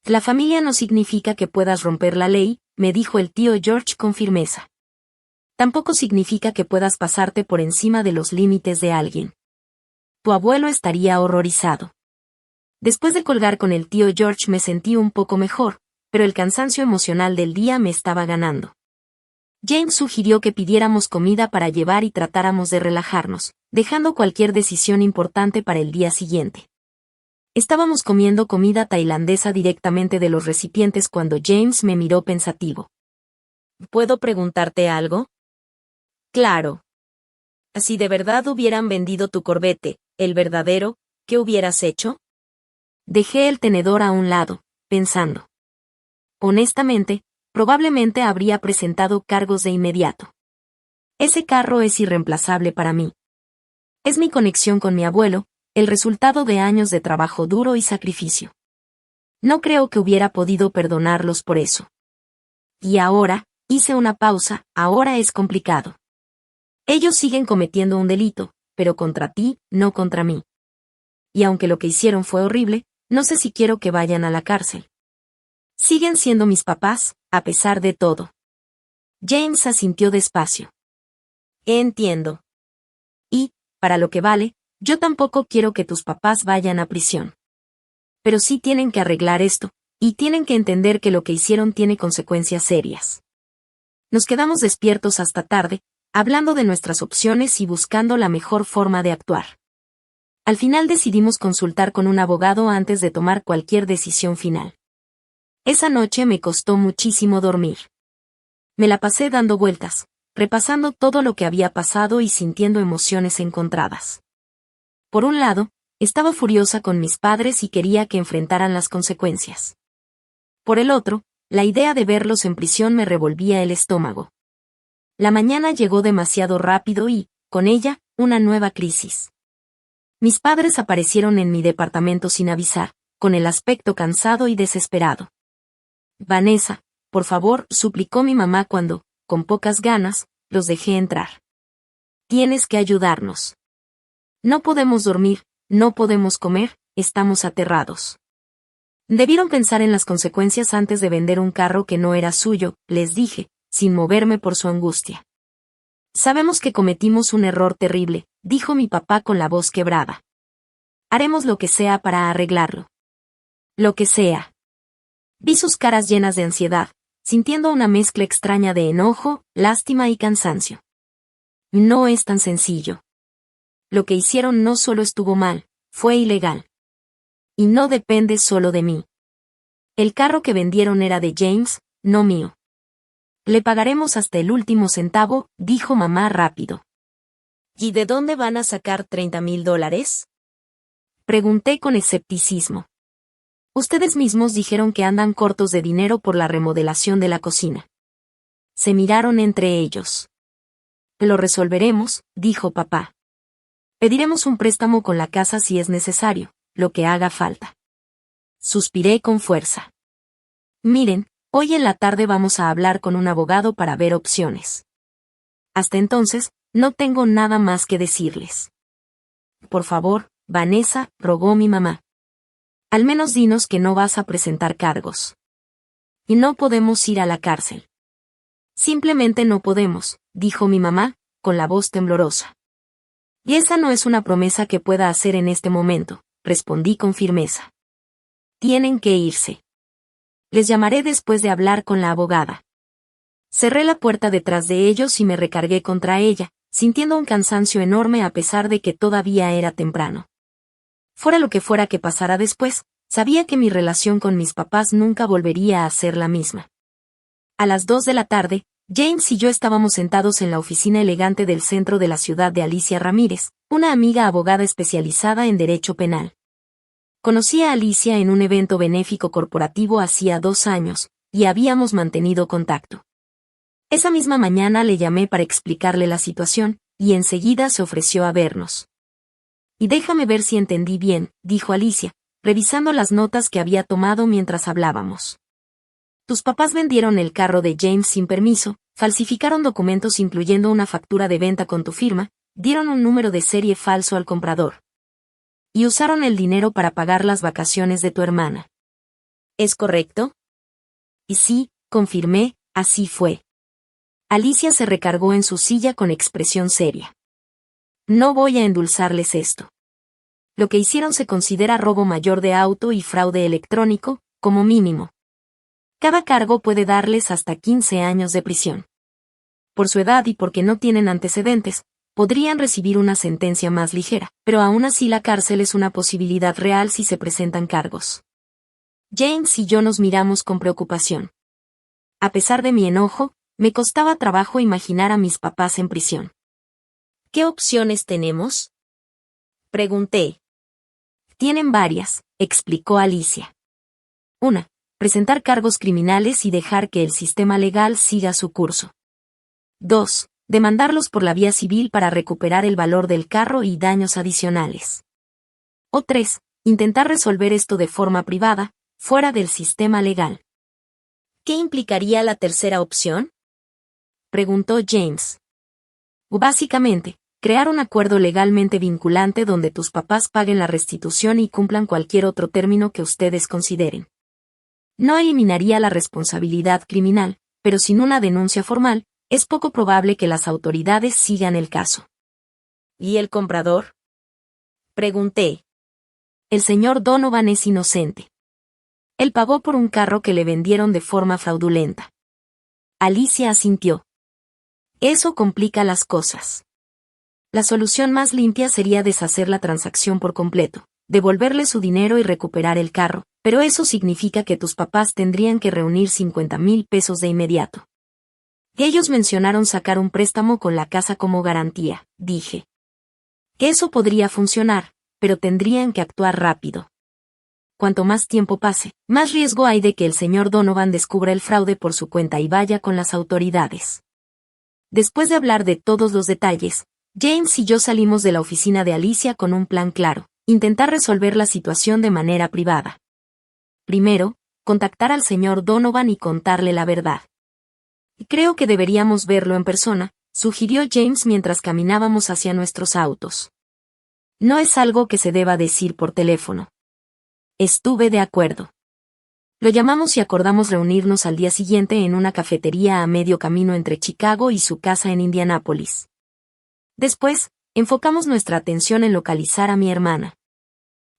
La familia no significa que puedas romper la ley, me dijo el tío George con firmeza. Tampoco significa que puedas pasarte por encima de los límites de alguien. Tu abuelo estaría horrorizado. Después de colgar con el tío George me sentí un poco mejor, pero el cansancio emocional del día me estaba ganando. James sugirió que pidiéramos comida para llevar y tratáramos de relajarnos, dejando cualquier decisión importante para el día siguiente. Estábamos comiendo comida tailandesa directamente de los recipientes cuando James me miró pensativo. ¿Puedo preguntarte algo? Claro. Si de verdad hubieran vendido tu Corvette, el verdadero, ¿qué hubieras hecho? Dejé el tenedor a un lado, pensando. Honestamente, probablemente habría presentado cargos de inmediato. Ese carro es irreemplazable para mí. Es mi conexión con mi abuelo, el resultado de años de trabajo duro y sacrificio. No creo que hubiera podido perdonarlos por eso. Y ahora, hice una pausa, ahora es complicado. Ellos siguen cometiendo un delito, pero contra ti, no contra mí. Y aunque lo que hicieron fue horrible, no sé si quiero que vayan a la cárcel. Siguen siendo mis papás, a pesar de todo. James asintió despacio. Entiendo. Y, para lo que vale, yo tampoco quiero que tus papás vayan a prisión. Pero sí tienen que arreglar esto, y tienen que entender que lo que hicieron tiene consecuencias serias. Nos quedamos despiertos hasta tarde, hablando de nuestras opciones y buscando la mejor forma de actuar. Al final decidimos consultar con un abogado antes de tomar cualquier decisión final. Esa noche me costó muchísimo dormir. Me la pasé dando vueltas, repasando todo lo que había pasado y sintiendo emociones encontradas. Por un lado, estaba furiosa con mis padres y quería que enfrentaran las consecuencias. Por el otro, la idea de verlos en prisión me revolvía el estómago. La mañana llegó demasiado rápido y, con ella, una nueva crisis. Mis padres aparecieron en mi departamento sin avisar, con el aspecto cansado y desesperado. Vanessa, por favor, suplicó mi mamá cuando, con pocas ganas, los dejé entrar. Tienes que ayudarnos. No podemos dormir, no podemos comer, estamos aterrados. Debieron pensar en las consecuencias antes de vender un carro que no era suyo, les dije, sin moverme por su angustia. Sabemos que cometimos un error terrible, dijo mi papá con la voz quebrada. Haremos lo que sea para arreglarlo. Lo que sea. Vi sus caras llenas de ansiedad, sintiendo una mezcla extraña de enojo, lástima y cansancio. No es tan sencillo. Lo que hicieron no solo estuvo mal, fue ilegal. Y no depende solo de mí. El carro que vendieron era de James, no mío. Le pagaremos hasta el último centavo, dijo mamá rápido. ¿Y de dónde van a sacar $30,000? Pregunté con escepticismo. Ustedes mismos dijeron que andan cortos de dinero por la remodelación de la cocina. Se miraron entre ellos. Lo resolveremos, dijo papá. Pediremos un préstamo con la casa si es necesario, lo que haga falta. Suspiré con fuerza. Miren, hoy en la tarde vamos a hablar con un abogado para ver opciones. Hasta entonces, no tengo nada más que decirles. Por favor, Vanessa, rogó mi mamá. Al menos dinos que no vas a presentar cargos. Y no podemos ir a la cárcel. Simplemente no podemos, dijo mi mamá, con la voz temblorosa. Y esa no es una promesa que pueda hacer en este momento, respondí con firmeza. Tienen que irse. Les llamaré después de hablar con la abogada. Cerré la puerta detrás de ellos y me recargué contra ella, sintiendo un cansancio enorme a pesar de que todavía era temprano. Fuera lo que fuera que pasara después, sabía que mi relación con mis papás nunca volvería a ser la misma. A las 2 de la tarde, James y yo estábamos sentados en la oficina elegante del centro de la ciudad de Alicia Ramírez, una amiga abogada especializada en derecho penal. Conocí a Alicia en un evento benéfico corporativo hacía 2 años, y habíamos mantenido contacto. Esa misma mañana le llamé para explicarle la situación, y enseguida se ofreció a vernos. Y déjame ver si entendí bien, dijo Alicia, revisando las notas que había tomado mientras hablábamos. Tus papás vendieron el carro de James sin permiso, falsificaron documentos incluyendo una factura de venta con tu firma, dieron un número de serie falso al comprador. Y usaron el dinero para pagar las vacaciones de tu hermana. ¿Es correcto? Y sí, confirmé, así fue. Alicia se recargó en su silla con expresión seria. No voy a endulzarles esto. Lo que hicieron se considera robo mayor de auto y fraude electrónico, como mínimo. Cada cargo puede darles hasta 15 años de prisión. Por su edad y porque no tienen antecedentes, podrían recibir una sentencia más ligera, pero aún así la cárcel es una posibilidad real si se presentan cargos. James y yo nos miramos con preocupación. A pesar de mi enojo, me costaba trabajo imaginar a mis papás en prisión. ¿Qué opciones tenemos? Pregunté. Tienen varias, explicó Alicia. 1. Presentar cargos criminales y dejar que el sistema legal siga su curso. 2. Demandarlos por la vía civil para recuperar el valor del carro y daños adicionales. O 3. Intentar resolver esto de forma privada, fuera del sistema legal. ¿Qué implicaría la tercera opción? Preguntó James. Básicamente, crear un acuerdo legalmente vinculante donde tus papás paguen la restitución y cumplan cualquier otro término que ustedes consideren. No eliminaría la responsabilidad criminal, pero sin una denuncia formal, es poco probable que las autoridades sigan el caso. ¿Y el comprador? Pregunté. El señor Donovan es inocente. Él pagó por un carro que le vendieron de forma fraudulenta. Alicia asintió. Eso complica las cosas. La solución más limpia sería deshacer la transacción por completo, devolverle su dinero y recuperar el carro, pero eso significa que tus papás tendrían que reunir $50,000 de inmediato. Ellos mencionaron sacar un préstamo con la casa como garantía, dije. Que eso podría funcionar, pero tendrían que actuar rápido. Cuanto más tiempo pase, más riesgo hay de que el señor Donovan descubra el fraude por su cuenta y vaya con las autoridades. Después de hablar de todos los detalles, James y yo salimos de la oficina de Alicia con un plan claro: intentar resolver la situación de manera privada. Primero, contactar al señor Donovan y contarle la verdad. Creo que deberíamos verlo en persona, sugirió James mientras caminábamos hacia nuestros autos. No es algo que se deba decir por teléfono. Estuve de acuerdo. Lo llamamos y acordamos reunirnos al día siguiente en una cafetería a medio camino entre Chicago y su casa en Indianápolis. Después, enfocamos nuestra atención en localizar a mi hermana.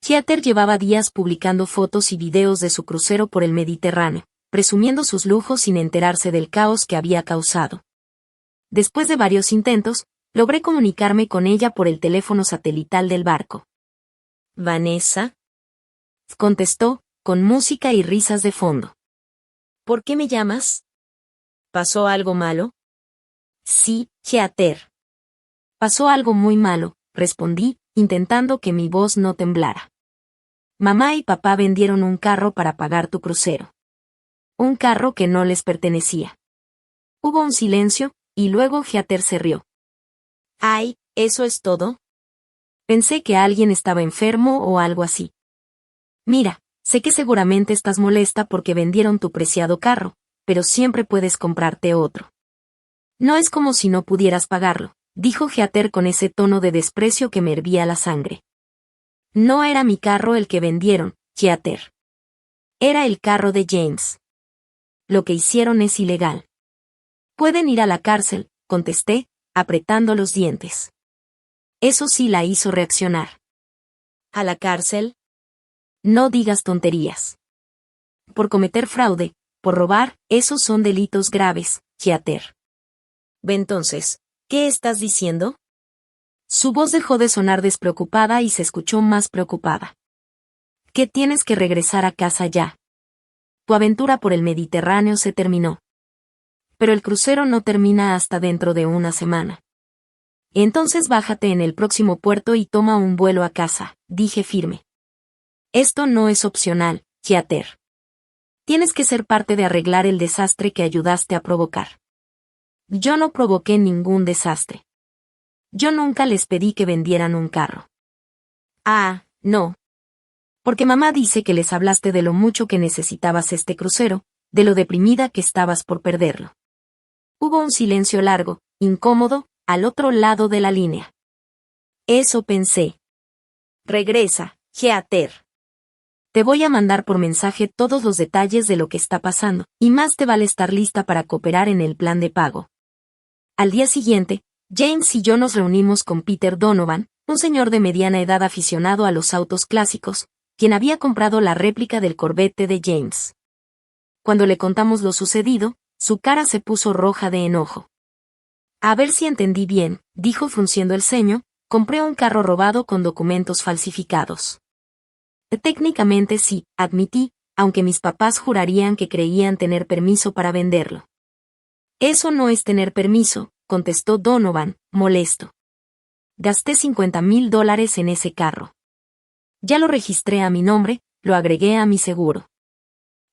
Heather llevaba días publicando fotos y videos de su crucero por el Mediterráneo, presumiendo sus lujos sin enterarse del caos que había causado. Después de varios intentos, logré comunicarme con ella por el teléfono satelital del barco. «¿Vanessa?», contestó, con música y risas de fondo. «¿Por qué me llamas? ¿Pasó algo malo?». «Sí, Heather. Pasó algo muy malo», respondí, intentando que mi voz no temblara. «Mamá y papá vendieron un carro para pagar tu crucero. Un carro que no les pertenecía». Hubo un silencio, y luego Heather se rió. «Ay, ¿eso es todo?». Pensé que alguien estaba enfermo o algo así. «Mira, sé que seguramente estás molesta porque vendieron tu preciado carro, pero siempre puedes comprarte otro. No es como si no pudieras pagarlo», dijo Heather con ese tono de desprecio que me hervía la sangre. «No era mi carro el que vendieron, Heather. Era el carro de James. Lo que hicieron es ilegal». «Pueden ir a la cárcel», contesté, apretando los dientes. Eso sí la hizo reaccionar. «¿A la cárcel? No digas tonterías. Por cometer fraude, por robar, esos son delitos graves, Heather». «Entonces, ¿qué estás diciendo?». Su voz dejó de sonar despreocupada y se escuchó más preocupada. «Que tienes que regresar a casa ya. Tu aventura por el Mediterráneo se terminó. Pero el crucero no termina hasta dentro de una semana. Entonces bájate en el próximo puerto y toma un vuelo a casa», dije firme. «Esto no es opcional, Heather. Tienes que ser parte de arreglar el desastre que ayudaste a provocar». «Yo no provoqué ningún desastre. Yo nunca les pedí que vendieran un carro». «Ah, no. Porque mamá dice que les hablaste de lo mucho que necesitabas este crucero, de lo deprimida que estabas por perderlo». Hubo un silencio largo, incómodo, al otro lado de la línea. «Eso pensé. Regresa, Heather. Te voy a mandar por mensaje todos los detalles de lo que está pasando, y más te vale estar lista para cooperar en el plan de pago». Al día siguiente, James y yo nos reunimos con Peter Donovan, un señor de mediana edad aficionado a los autos clásicos, quien había comprado la réplica del Corvette de James. Cuando le contamos lo sucedido, su cara se puso roja de enojo. «A ver si entendí bien», dijo frunciendo el ceño, «compré un carro robado con documentos falsificados». «Técnicamente sí», admití, aunque mis papás jurarían que creían tener permiso para venderlo. «Eso no es tener permiso», contestó Donovan, molesto. «Gasté $50,000 en ese carro. Ya lo registré a mi nombre, lo agregué a mi seguro.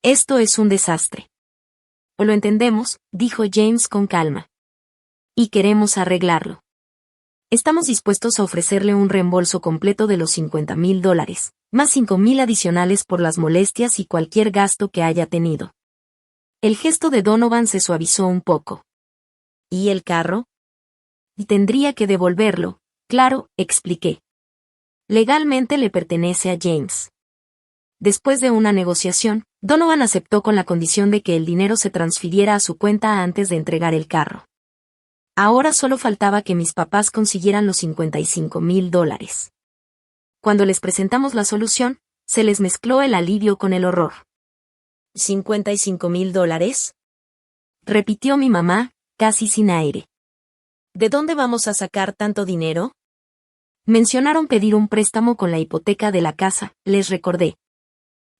Esto es un desastre». «Lo entendemos», dijo James con calma. «Y queremos arreglarlo. Estamos dispuestos a ofrecerle un reembolso completo de los $50,000, más $5,000 adicionales por las molestias y cualquier gasto que haya tenido». El gesto de Donovan se suavizó un poco. «¿Y el carro?». «Tendría que devolverlo, claro», expliqué. «Legalmente le pertenece a James». Después de una negociación, Donovan aceptó con la condición de que el dinero se transfiriera a su cuenta antes de entregar el carro. Ahora solo faltaba que mis papás consiguieran los $55,000. Cuando les presentamos la solución, se les mezcló el alivio con el horror. «¿$55,000?», repitió mi mamá, casi sin aire. «¿De dónde vamos a sacar tanto dinero?». «Mencionaron pedir un préstamo con la hipoteca de la casa», les recordé.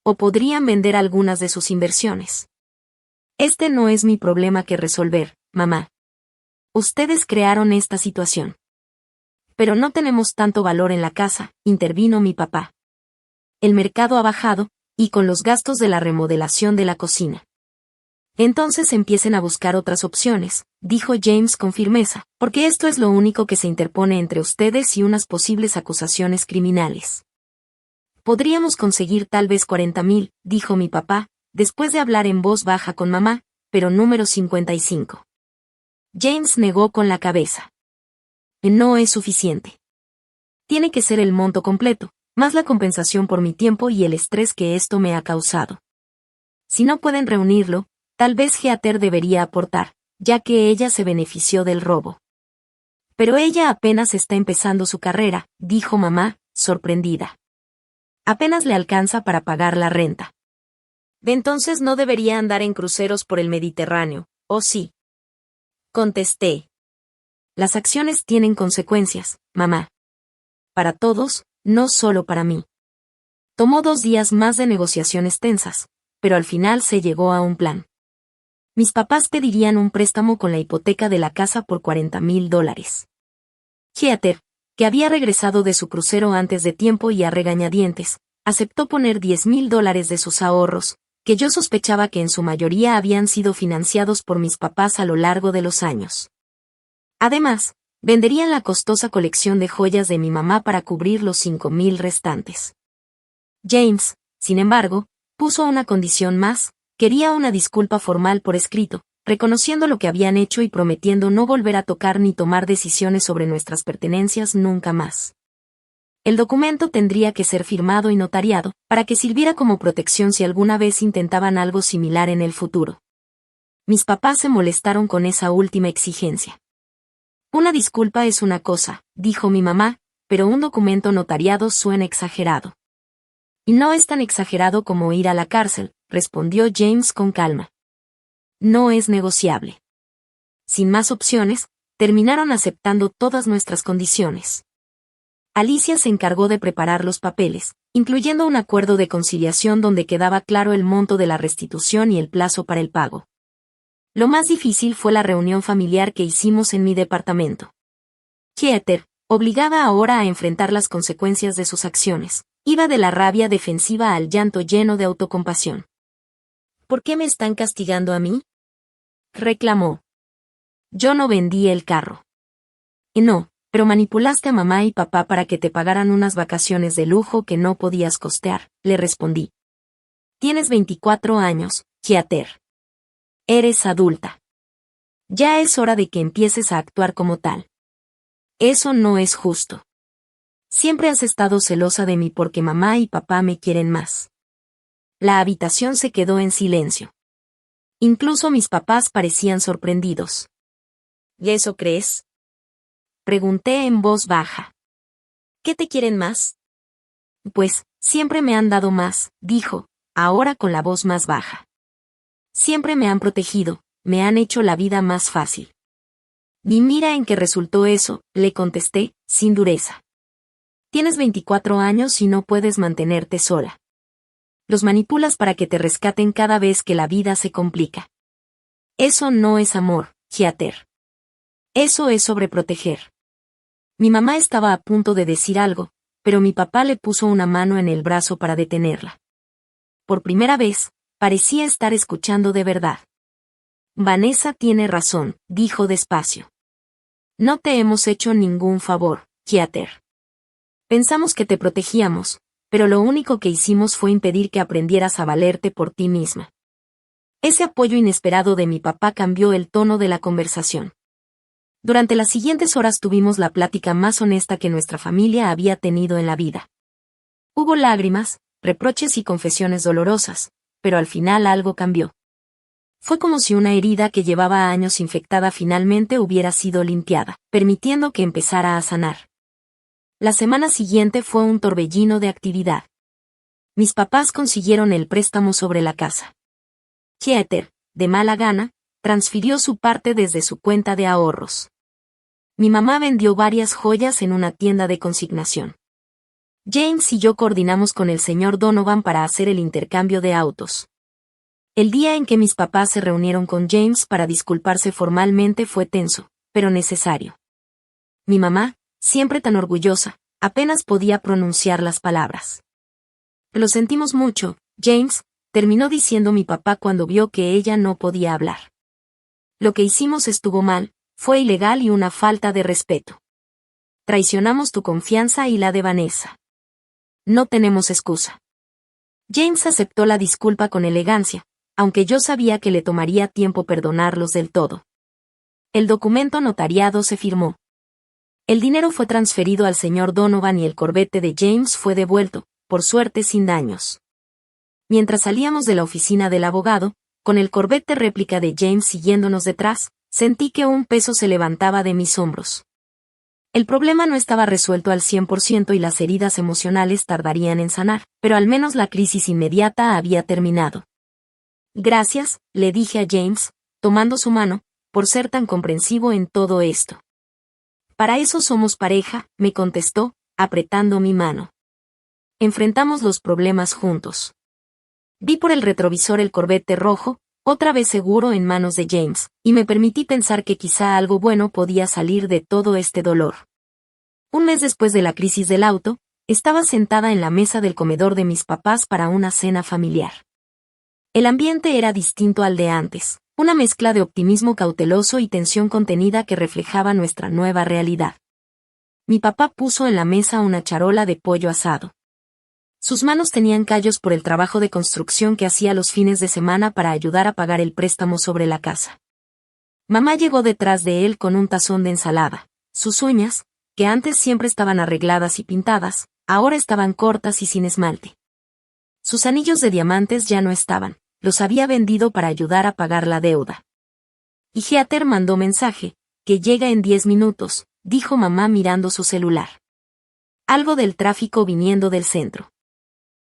«O podrían vender algunas de sus inversiones. Este no es mi problema que resolver, mamá. Ustedes crearon esta situación». «Pero no tenemos tanto valor en la casa», intervino mi papá. «El mercado ha bajado, y con los gastos de la remodelación de la cocina». «Entonces empiecen a buscar otras opciones», dijo James con firmeza, «porque esto es lo único que se interpone entre ustedes y unas posibles acusaciones criminales». «Podríamos conseguir tal vez 40,000, dijo mi papá, después de hablar en voz baja con mamá, pero número 55. James negó con la cabeza. «No es suficiente. Tiene que ser el monto completo, más la compensación por mi tiempo y el estrés que esto me ha causado. Si no pueden reunirlo, tal vez Heather debería aportar, ya que ella se benefició del robo». «Pero ella apenas está empezando su carrera», dijo mamá, sorprendida. «Apenas le alcanza para pagar la renta». Entonces no debería andar en cruceros por el Mediterráneo, ¿o sí? Contesté. Las acciones tienen consecuencias, mamá. Para todos, no solo para mí. Tomó 2 días más de negociaciones tensas, pero al final se llegó a un plan. Mis papás pedirían un préstamo con la hipoteca de la casa por $40,000. Heather, que había regresado de su crucero antes de tiempo y a regañadientes, aceptó poner $10,000 de sus ahorros, que yo sospechaba que en su mayoría habían sido financiados por mis papás a lo largo de los años. Además, venderían la costosa colección de joyas de mi mamá para cubrir los $5,000 restantes. James, sin embargo, puso una condición más: quería una disculpa formal por escrito, reconociendo lo que habían hecho y prometiendo no volver a tocar ni tomar decisiones sobre nuestras pertenencias nunca más. El documento tendría que ser firmado y notariado, para que sirviera como protección si alguna vez intentaban algo similar en el futuro. Mis papás se molestaron con esa última exigencia. Una disculpa es una cosa, dijo mi mamá, pero un documento notariado suena exagerado. Y no es tan exagerado como ir a la cárcel, respondió James con calma. No es negociable. Sin más opciones, terminaron aceptando todas nuestras condiciones. Alicia se encargó de preparar los papeles, incluyendo un acuerdo de conciliación donde quedaba claro el monto de la restitución y el plazo para el pago. Lo más difícil fue la reunión familiar que hicimos en mi departamento. Heather, obligada ahora a enfrentar las consecuencias de sus acciones, iba de la rabia defensiva al llanto lleno de autocompasión. ¿Por qué me están castigando a mí?, reclamó. Yo no vendí el carro. Y no, pero manipulaste a mamá y papá para que te pagaran unas vacaciones de lujo que no podías costear, le respondí. Tienes 24 años, Heather. Eres adulta. Ya es hora de que empieces a actuar como tal. Eso no es justo. Siempre has estado celosa de mí porque mamá y papá me quieren más. La habitación se quedó en silencio. Incluso mis papás parecían sorprendidos. ¿Y eso crees?, pregunté en voz baja. ¿Qué te quieren más? Pues, siempre me han dado más, dijo, ahora con la voz más baja. Siempre me han protegido, me han hecho la vida más fácil. Y mira en qué resultó eso, le contesté, sin dureza. Tienes 24 años y no puedes mantenerte sola. Los manipulas para que te rescaten cada vez que la vida se complica. Eso no es amor, Heather. Eso es sobreproteger. Mi mamá estaba a punto de decir algo, pero mi papá le puso una mano en el brazo para detenerla. Por primera vez, parecía estar escuchando de verdad. Vanessa tiene razón, dijo despacio. No te hemos hecho ningún favor, Heather. Pensamos que te protegíamos, pero lo único que hicimos fue impedir que aprendieras a valerte por ti misma. Ese apoyo inesperado de mi papá cambió el tono de la conversación. Durante las siguientes horas tuvimos la plática más honesta que nuestra familia había tenido en la vida. Hubo lágrimas, reproches y confesiones dolorosas, pero al final algo cambió. Fue como si una herida que llevaba años infectada finalmente hubiera sido limpiada, permitiendo que empezara a sanar. La semana siguiente fue un torbellino de actividad. Mis papás consiguieron el préstamo sobre la casa. Heather, de mala gana, transfirió su parte desde su cuenta de ahorros. Mi mamá vendió varias joyas en una tienda de consignación. James y yo coordinamos con el señor Donovan para hacer el intercambio de autos. El día en que mis papás se reunieron con James para disculparse formalmente fue tenso, pero necesario. Mi mamá, siempre tan orgullosa, apenas podía pronunciar las palabras. Lo sentimos mucho, James, terminó diciendo mi papá cuando vio que ella no podía hablar. Lo que hicimos estuvo mal, fue ilegal y una falta de respeto. Traicionamos tu confianza y la de Vanessa. No tenemos excusa. James aceptó la disculpa con elegancia, aunque yo sabía que le tomaría tiempo perdonarlos del todo. El documento notariado se firmó. El dinero fue transferido al señor Donovan y el Corvette de James fue devuelto, por suerte sin daños. Mientras salíamos de la oficina del abogado, con el Corvette de réplica de James siguiéndonos detrás, sentí que un peso se levantaba de mis hombros. El problema no estaba resuelto al 100% y las heridas emocionales tardarían en sanar, pero al menos la crisis inmediata había terminado. Gracias, le dije a James, tomando su mano, por ser tan comprensivo en todo esto. Para eso somos pareja, me contestó, apretando mi mano. Enfrentamos los problemas juntos. Vi por el retrovisor el Corvette rojo, otra vez seguro en manos de James, y me permití pensar que quizá algo bueno podía salir de todo este dolor. Un mes después de la crisis del auto, estaba sentada en la mesa del comedor de mis papás para una cena familiar. El ambiente era distinto al de antes, una mezcla de optimismo cauteloso y tensión contenida que reflejaba nuestra nueva realidad. Mi papá puso en la mesa una charola de pollo asado. Sus manos tenían callos por el trabajo de construcción que hacía los fines de semana para ayudar a pagar el préstamo sobre la casa. Mamá llegó detrás de él con un tazón de ensalada. Sus uñas, que antes siempre estaban arregladas y pintadas, ahora estaban cortas y sin esmalte. Sus anillos de diamantes ya no estaban, los había vendido para ayudar a pagar la deuda. Y Heather mandó mensaje, que llega en 10 minutos, dijo mamá mirando su celular. Algo del tráfico viniendo del centro.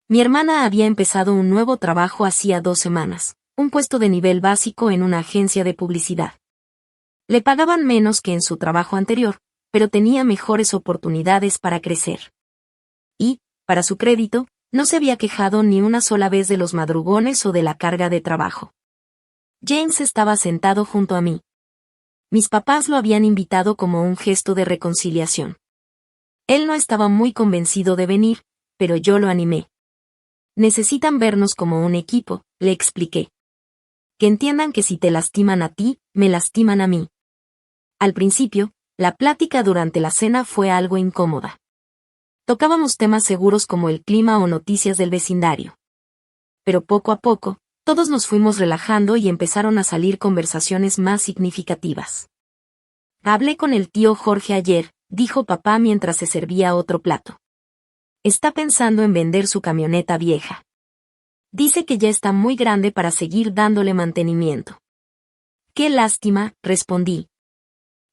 Mi hermana había empezado un nuevo trabajo hacía 2 semanas, un puesto de nivel básico en una agencia de publicidad. Le pagaban menos que en su trabajo anterior, pero tenía mejores oportunidades para crecer. Y, para su crédito, no se había quejado ni una sola vez de los madrugones o de la carga de trabajo. James estaba sentado junto a mí. Mis papás lo habían invitado como un gesto de reconciliación. Él no estaba muy convencido de venir, pero yo lo animé. Necesitan vernos como un equipo, le expliqué. Que entiendan que si te lastiman a ti, me lastiman a mí. Al principio, la plática durante la cena fue algo incómoda. Tocábamos temas seguros como el clima o noticias del vecindario. Pero poco a poco, todos nos fuimos relajando y empezaron a salir conversaciones más significativas. Hablé con el tío Jorge ayer, dijo papá mientras se servía otro plato. Está pensando en vender su camioneta vieja. Dice que ya está muy grande para seguir dándole mantenimiento. Qué lástima, respondí.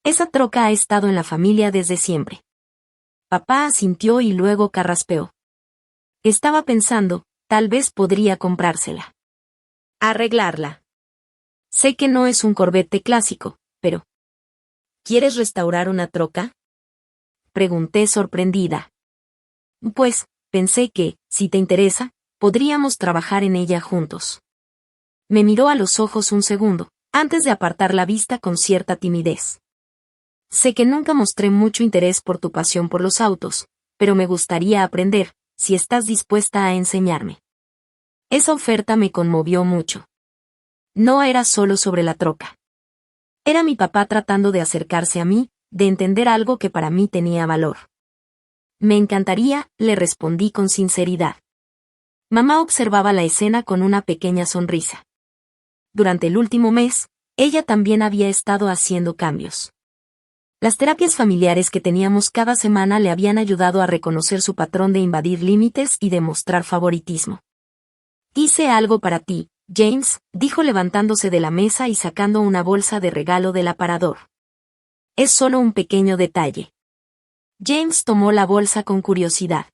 Esa troca ha estado en la familia desde siempre. Papá asintió y luego carraspeó. Estaba pensando, tal vez podría comprársela. Arreglarla. Sé que no es un Corvette clásico, pero... ¿Quieres restaurar una troca? Pregunté sorprendida. Pues, pensé que, si te interesa, podríamos trabajar en ella juntos. Me miró a los ojos un segundo, antes de apartar la vista con cierta timidez. Sé que nunca mostré mucho interés por tu pasión por los autos, pero me gustaría aprender, si estás dispuesta a enseñarme. Esa oferta me conmovió mucho. No era solo sobre la troca. Era mi papá tratando de acercarse a mí, de entender algo que para mí tenía valor. Me encantaría, le respondí con sinceridad. Mamá observaba la escena con una pequeña sonrisa. Durante el último mes, ella también había estado haciendo cambios. Las terapias familiares que teníamos cada semana le habían ayudado a reconocer su patrón de invadir límites y de mostrar favoritismo. Hice algo para ti, James, dijo levantándose de la mesa y sacando una bolsa de regalo del aparador. Es solo un pequeño detalle. James tomó la bolsa con curiosidad.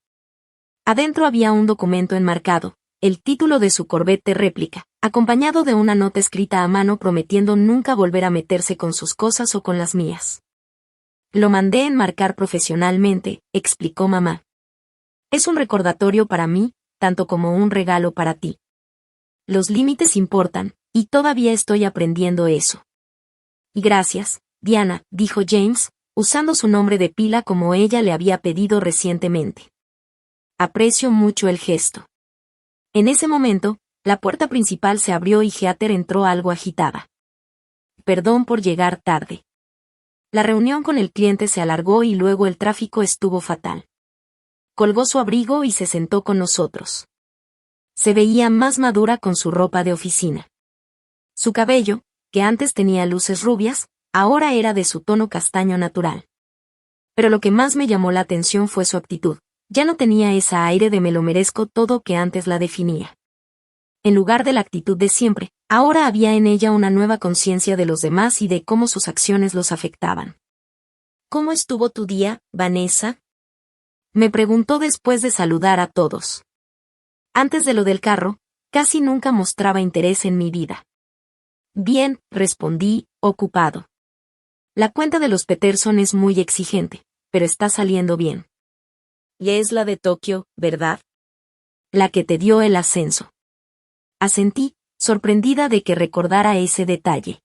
Adentro había un documento enmarcado, el título de su Corvette réplica, acompañado de una nota escrita a mano prometiendo nunca volver a meterse con sus cosas o con las mías. Lo mandé enmarcar profesionalmente, explicó mamá. Es un recordatorio para mí, tanto como un regalo para ti. Los límites importan, y todavía estoy aprendiendo eso. Gracias, Diana, dijo James, usando su nombre de pila como ella le había pedido recientemente. Aprecio mucho el gesto. En ese momento, la puerta principal se abrió y Heather entró algo agitada. Perdón por llegar tarde. La reunión con el cliente se alargó y luego el tráfico estuvo fatal. Colgó su abrigo y se sentó con nosotros. Se veía más madura con su ropa de oficina. Su cabello, que antes tenía luces rubias, ahora era de su tono castaño natural. Pero lo que más me llamó la atención fue su actitud. Ya no tenía ese aire de me lo merezco todo que antes la definía. En lugar de la actitud de siempre, ahora había en ella una nueva conciencia de los demás y de cómo sus acciones los afectaban. ¿Cómo estuvo tu día, Vanessa? Me preguntó después de saludar a todos. Antes de lo del carro, Casi nunca mostraba interés en mi vida. Bien, respondí, ocupado. La cuenta de los Peterson es muy exigente, pero está saliendo bien. Y es la de Tokio, ¿verdad? La que te dio el ascenso. Asentí, sorprendida de que recordara ese detalle.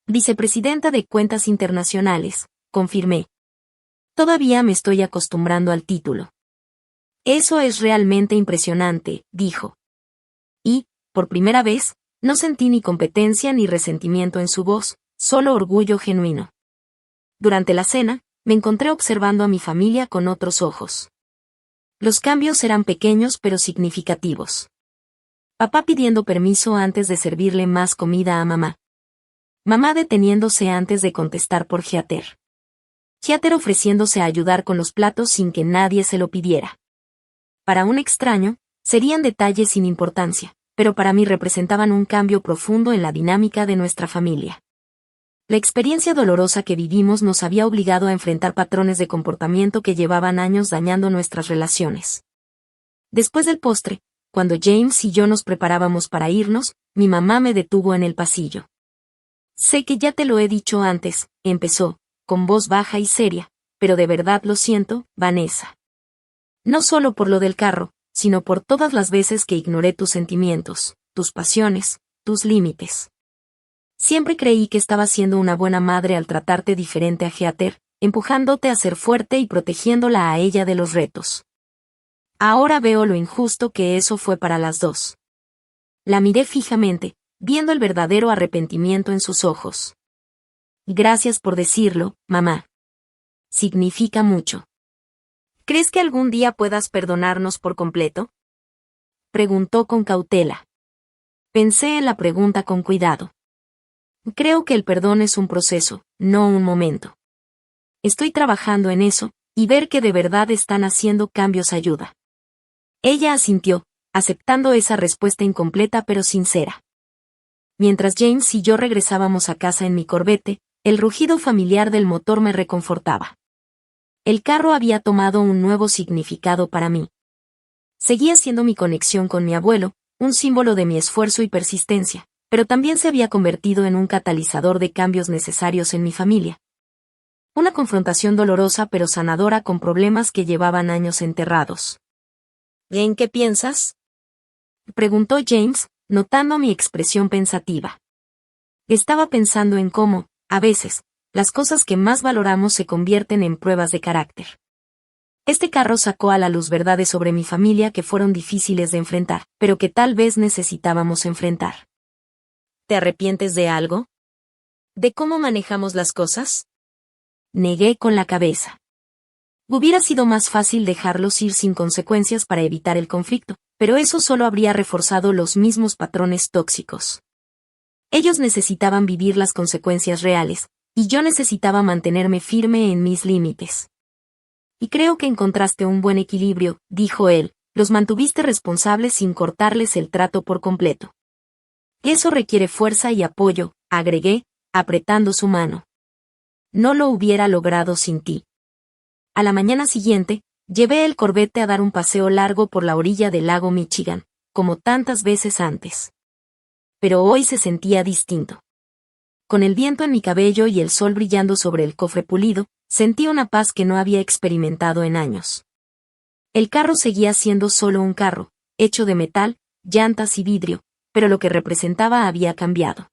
Vicepresidenta de Cuentas Internacionales, confirmé. Todavía me estoy acostumbrando al título. Eso es realmente impresionante, dijo. Y, por primera vez, no sentí ni competencia ni resentimiento en su voz, solo orgullo genuino. Durante la cena, me encontré observando a mi familia con otros ojos. Los cambios eran pequeños pero significativos. Papá pidiendo permiso antes de servirle más comida a mamá. Mamá deteniéndose antes de contestar por Heather. Heather ofreciéndose a ayudar con los platos sin que nadie se lo pidiera. Para un extraño, serían detalles sin importancia, pero para mí representaban un cambio profundo en la dinámica de nuestra familia. La experiencia dolorosa que vivimos nos había obligado a enfrentar patrones de comportamiento que llevaban años dañando nuestras relaciones. Después del postre, cuando James y yo nos preparábamos para irnos, mi mamá me detuvo en el pasillo. Sé que ya te lo he dicho antes, empezó, con voz baja y seria, pero de verdad lo siento, Vanessa. No solo por lo del carro, sino por todas las veces que ignoré tus sentimientos, tus pasiones, tus límites. Siempre creí que estaba siendo una buena madre al tratarte diferente a Heather, empujándote a ser fuerte y protegiéndola a ella de los retos. Ahora veo lo injusto que eso fue para las dos. La miré fijamente, viendo el verdadero arrepentimiento en sus ojos. Gracias por decirlo, mamá. Significa mucho. ¿Crees que algún día puedas perdonarnos por completo? Preguntó con cautela. Pensé en la pregunta con cuidado. Creo que el perdón es un proceso, no un momento. Estoy trabajando en eso, y ver que de verdad están haciendo cambios ayuda. Ella asintió, aceptando esa respuesta incompleta pero sincera. Mientras James y yo regresábamos a casa en mi Corvette, el rugido familiar del motor me reconfortaba. El carro había tomado un nuevo significado para mí. Seguía siendo mi conexión con mi abuelo, un símbolo de mi esfuerzo y persistencia, pero también se había convertido en un catalizador de cambios necesarios en mi familia. Una confrontación dolorosa pero sanadora con problemas que llevaban años enterrados. ¿En qué piensas?, preguntó James, notando mi expresión pensativa. Estaba pensando en cómo, a veces, las cosas que más valoramos se convierten en pruebas de carácter. Este carro sacó a la luz verdades sobre mi familia que fueron difíciles de enfrentar, pero que tal vez necesitábamos enfrentar. ¿Te arrepientes de algo? ¿De cómo manejamos las cosas? Negué con la cabeza. Hubiera sido más fácil dejarlos ir sin consecuencias para evitar el conflicto, pero eso solo habría reforzado los mismos patrones tóxicos. Ellos necesitaban vivir las consecuencias reales, y yo necesitaba mantenerme firme en mis límites. Y creo que encontraste un buen equilibrio, dijo él, los mantuviste responsables sin cortarles el trato por completo. Eso requiere fuerza y apoyo, agregué, apretando su mano. No lo hubiera logrado sin ti. A la mañana siguiente, llevé el Corvette a dar un paseo largo por la orilla del lago Michigan, como tantas veces antes. Pero hoy se sentía distinto. Con el viento en mi cabello y el sol brillando sobre el cofre pulido, sentí una paz que no había experimentado en años. El carro seguía siendo solo un carro, hecho de metal, llantas y vidrio, pero lo que representaba había cambiado.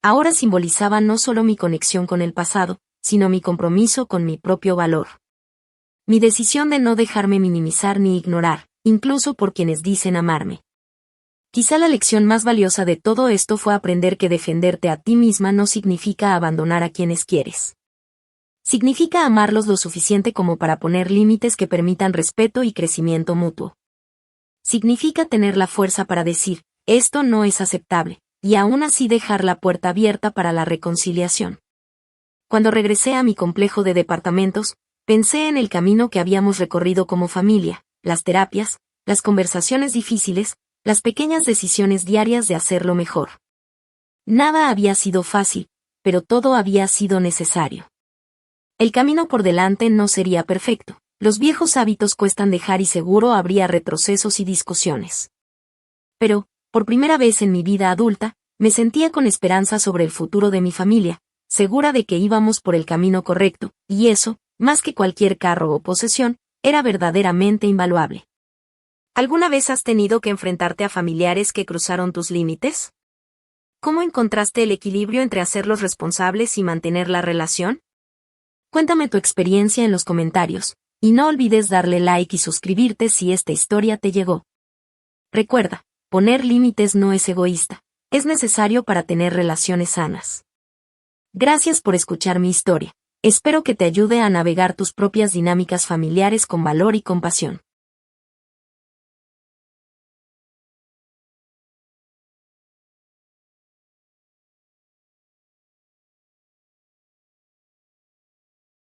Ahora simbolizaba no solo mi conexión con el pasado, sino mi compromiso con mi propio valor. Mi decisión de no dejarme minimizar ni ignorar, incluso por quienes dicen amarme. Quizá la lección más valiosa de todo esto fue aprender que defenderte a ti misma no significa abandonar a quienes quieres. Significa amarlos lo suficiente como para poner límites que permitan respeto y crecimiento mutuo. Significa tener la fuerza para decir, esto no es aceptable, y aún así dejar la puerta abierta para la reconciliación. Cuando regresé a mi complejo de departamentos, pensé en el camino que habíamos recorrido como familia, las terapias, las conversaciones difíciles, las pequeñas decisiones diarias de hacerlo mejor. Nada había sido fácil, pero todo había sido necesario. El camino por delante no sería perfecto, los viejos hábitos cuestan dejar y seguro habría retrocesos y discusiones. Pero, por primera vez en mi vida adulta, me sentía con esperanza sobre el futuro de mi familia, segura de que íbamos por el camino correcto, y eso, más que cualquier carro o posesión, era verdaderamente invaluable. ¿Alguna vez has tenido que enfrentarte a familiares que cruzaron tus límites? ¿Cómo encontraste el equilibrio entre hacerlos responsables y mantener la relación? Cuéntame tu experiencia en los comentarios, y no olvides darle like y suscribirte si esta historia te llegó. Recuerda, poner límites no es egoísta, es necesario para tener relaciones sanas. Gracias por escuchar mi historia. Espero que te ayude a navegar tus propias dinámicas familiares con valor y compasión.